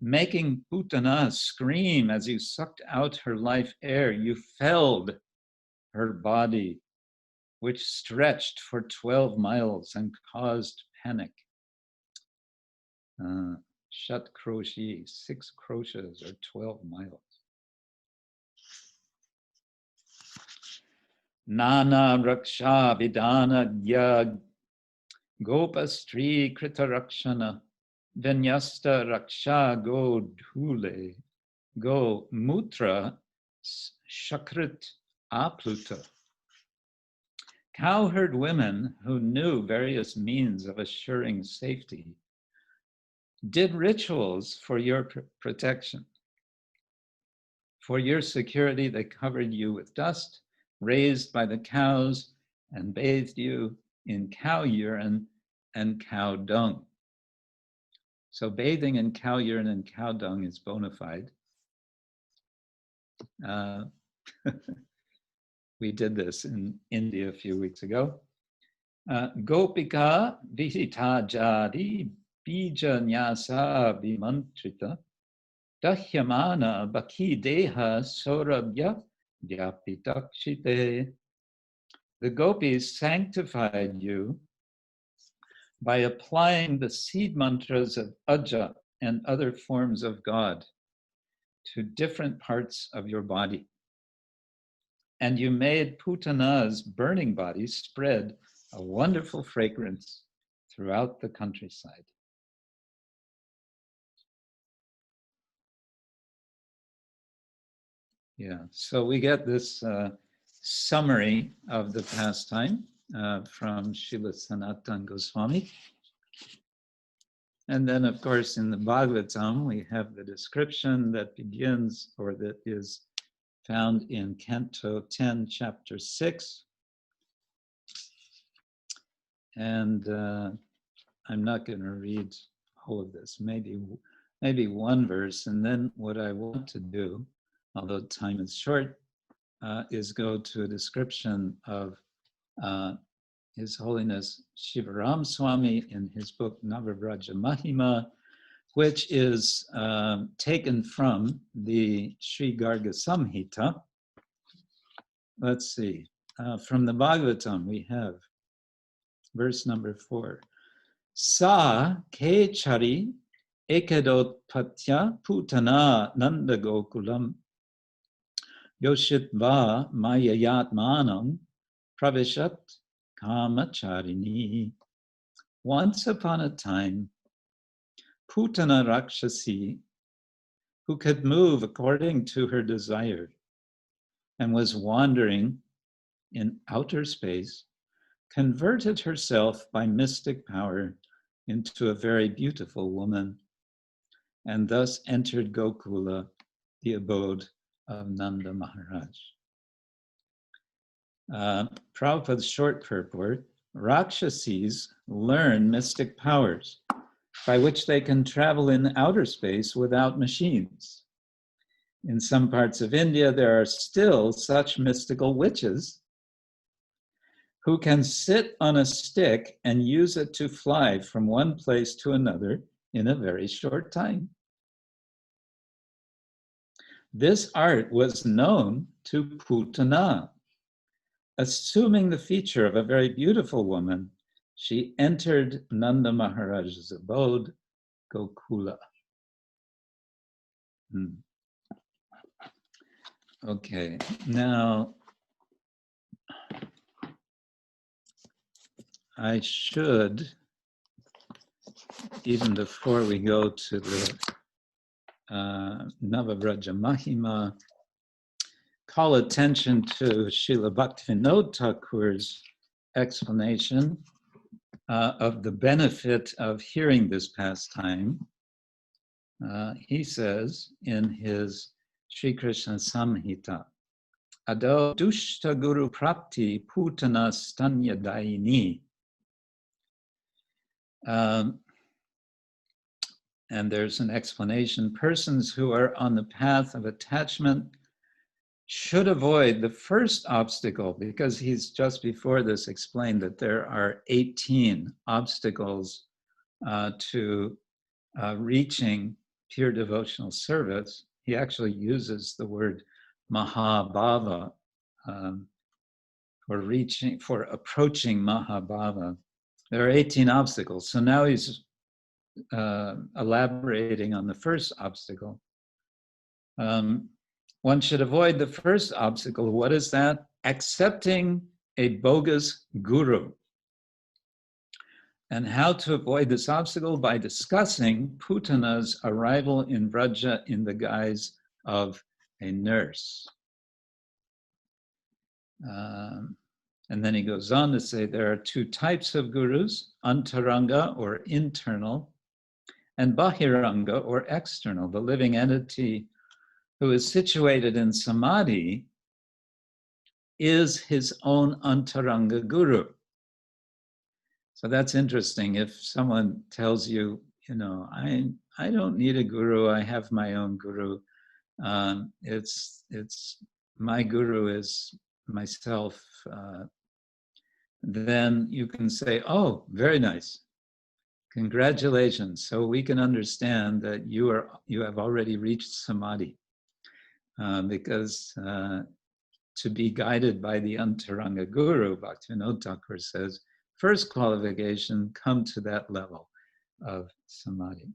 Making Putana scream as you sucked out her life air, you felled her body, which stretched for 12 miles and caused panic. Shat kroshi, 6 kroshas or 12 miles. Nana raksha vidana gya gopastri krita rakshana vinyasta raksha go dhule go mutra shakrit apluta. Cowherd women who knew various means of assuring safety did rituals for your protection. For your security, they covered you with dust raised by the cows and bathed you in cow urine and cow dung. So bathing in cow urine and cow dung is bona fide. We did this in India a few weeks ago. Gopika vihita jadi bija nyasa vimantrita dahyamana baki deha sorabhya vyapitakshite. The gopis sanctified you by applying the seed mantras of Aja and other forms of God to different parts of your body. And you made Putana's burning body spread a wonderful fragrance throughout the countryside. Yeah, so we get this summary of the pastime from Srila Sanatana Goswami. And then, of course, in the Bhagavatam, we have the description that begins, or that is found in Canto 10, Chapter 6. And I'm not going to read all of this, maybe one verse. And then what I want to do, although time is short, is go to a description of His Holiness Shivaram Swami in his book Navabraja Mahima, which is taken from the Sri Garga Samhita. Let's see, from the Bhagavatam we have verse number 4. Sa ke chari ekadotpatya putana nanda gokulam yoshitva mayayatmanam pravishat kamacharini. Once upon a time, Putana Rakshasi, who could move according to her desire and was wandering in outer space, converted herself by mystic power into a very beautiful woman, and thus entered Gokula, the abode of Nanda Maharaj. Prabhupada's short purport: Rakshasis learn mystic powers by which they can travel in outer space without machines. In some parts of India, there are still such mystical witches who can sit on a stick and use it to fly from one place to another in a very short time. This art was known to Putana. Assuming the feature of a very beautiful woman, she entered Nanda Maharaj's abode, Gokula. Okay, now I should, even before we go to the Navavraja Mahima, call attention to Srila Bhaktivinoda Thakur's explanation of the benefit of hearing this pastime. He says in his Sri Krishna Samhita, Ado dushta guru prapti putana stanya dayini. And there's an explanation. Persons who are on the path of attachment should avoid the first obstacle, because he's just before this explained that there are 18 obstacles to reaching pure devotional service. He actually uses the word mahabhava for approaching mahabhava. There are 18 obstacles. So now he's elaborating on the first obstacle. One should avoid the first obstacle. What is that? Accepting a bogus guru. And how to avoid this obstacle? By discussing Putana's arrival in Vraja in the guise of a nurse. And then he goes on to say there are two types of gurus, antaranga or internal, and bahiranga or external. The living entity who is situated in samadhi is his own antaranga guru. So that's interesting. If someone tells you, you know, I don't need a guru, I have my own guru. It's my guru is myself. Then you can say, oh, very nice. Congratulations. So we can understand that you have already reached samadhi. Because to be guided by the antaranga guru, Bhaktivinoda Thakur says, first qualification, come to that level of samadhi.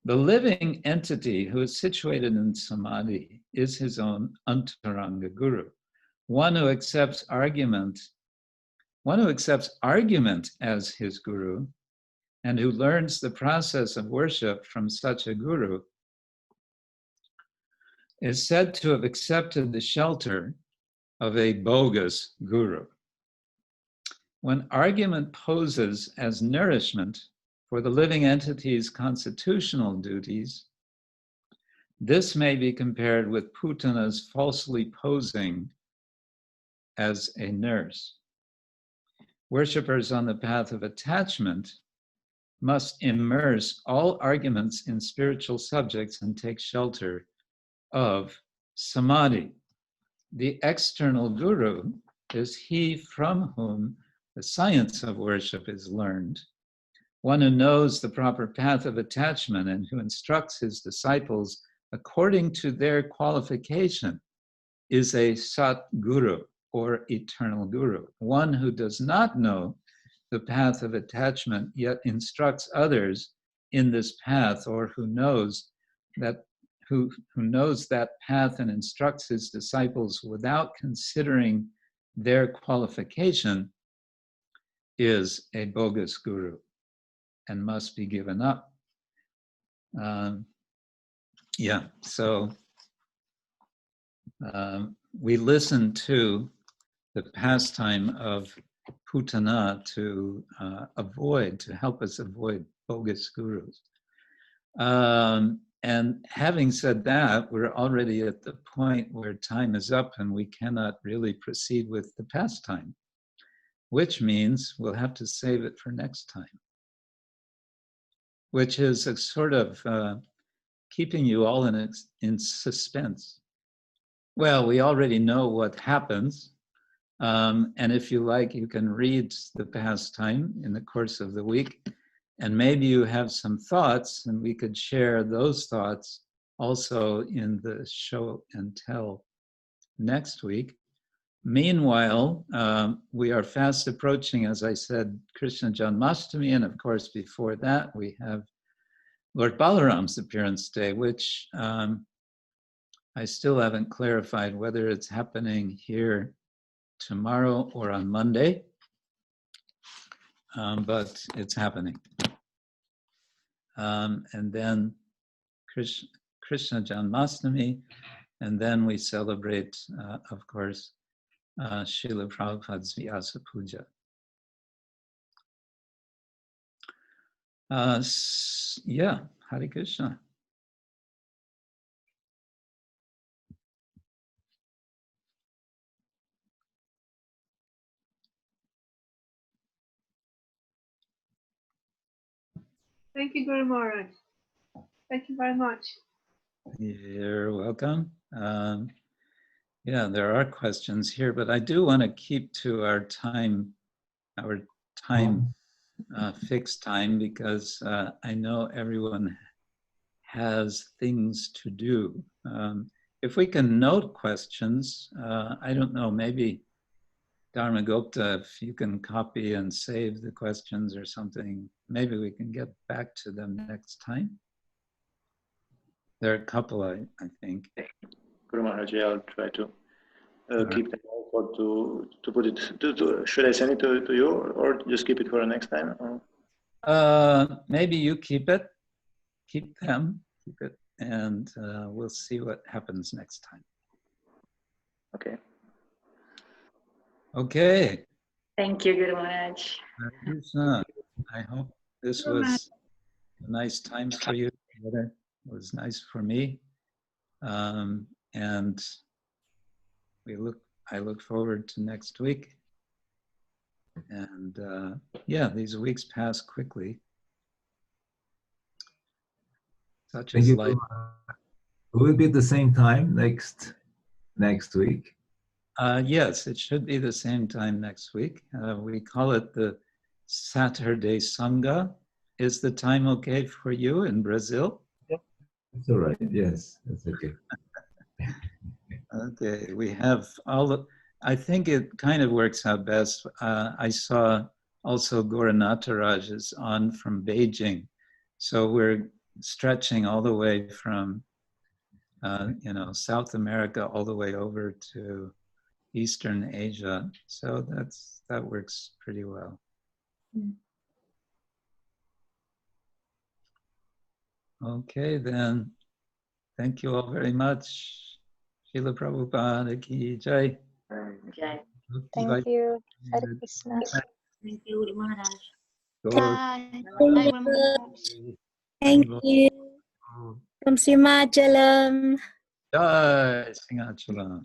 The living entity who is situated in samadhi is his own antaranga guru, one who accepts argument as his guru, and who learns the process of worship from such a guru, is said to have accepted the shelter of a bogus guru. When argument poses as nourishment for the living entity's constitutional duties, this may be compared with Putana's falsely posing as a nurse. Worshippers on the path of attachment must immerse all arguments in spiritual subjects and take shelter of samadhi. The external guru is he from whom the science of worship is learned, One who knows the proper path of attachment and who instructs his disciples according to their qualification is a Sat Guru, or eternal guru. One who does not know the path of attachment yet instructs others in this path, or who knows that path and instructs his disciples without considering their qualification, is a bogus guru and must be given up. So we listen to the pastime of Putana to help us avoid bogus gurus. And having said that, we're already at the point where time is up and we cannot really proceed with the pastime, which means we'll have to save it for next time, which is a sort of keeping you all in suspense. Well, we already know what happens. And if you like, you can read the pastime in the course of the week. And maybe you have some thoughts, and we could share those thoughts also in the show and tell next week. Meanwhile, we are fast approaching, as I said, Krishna Janmashtami, and of course before that we have Lord Balaram's appearance day, which I still haven't clarified whether it's happening here tomorrow or on Monday, but it's happening. And then Krishna Janmashtami, and then we celebrate, of course, Srila Prabhupada's Vyasa Puja. Hare Krishna. Thank you, Guru Maharaj. Thank you very much. You're welcome. There are questions here, but I do want to keep to our time fixed time, because I know everyone has things to do. If we can note questions, I don't know, maybe Dharmagupta, if you can copy and save the questions or something, maybe we can get back to them next time. There are a couple, I think. Guru Maharaj, I'll try to keep them all to put it. Should I send it to you, or just keep it for the next time? Or? Maybe you keep it. Keep it, and we'll see what happens next time. Okay. Okay. Thank you, Guru Maharaj. I hope this was a nice time for you. It was nice for me, and I look forward to next week. And these weeks pass quickly. Such is life. Will it be at the same time next week? Yes, it should be the same time next week. We call it the Saturday Sanga. Is the time okay for you in Brazil? Yep. That's all right. Yes, that's okay. Okay, we have I think it kind of works out best. I saw also Gauranataraj is on from Beijing. So we're stretching all the way from, South America all the way over to Eastern Asia. So that works pretty well. Okay, then. Thank you all very much. Srila Prabhupada ki jai. Jai. Thank you. Hare Krishna. Thank you, Guru Maharaj. Bye. Thank you. From Simachalam. Jai Singachalam.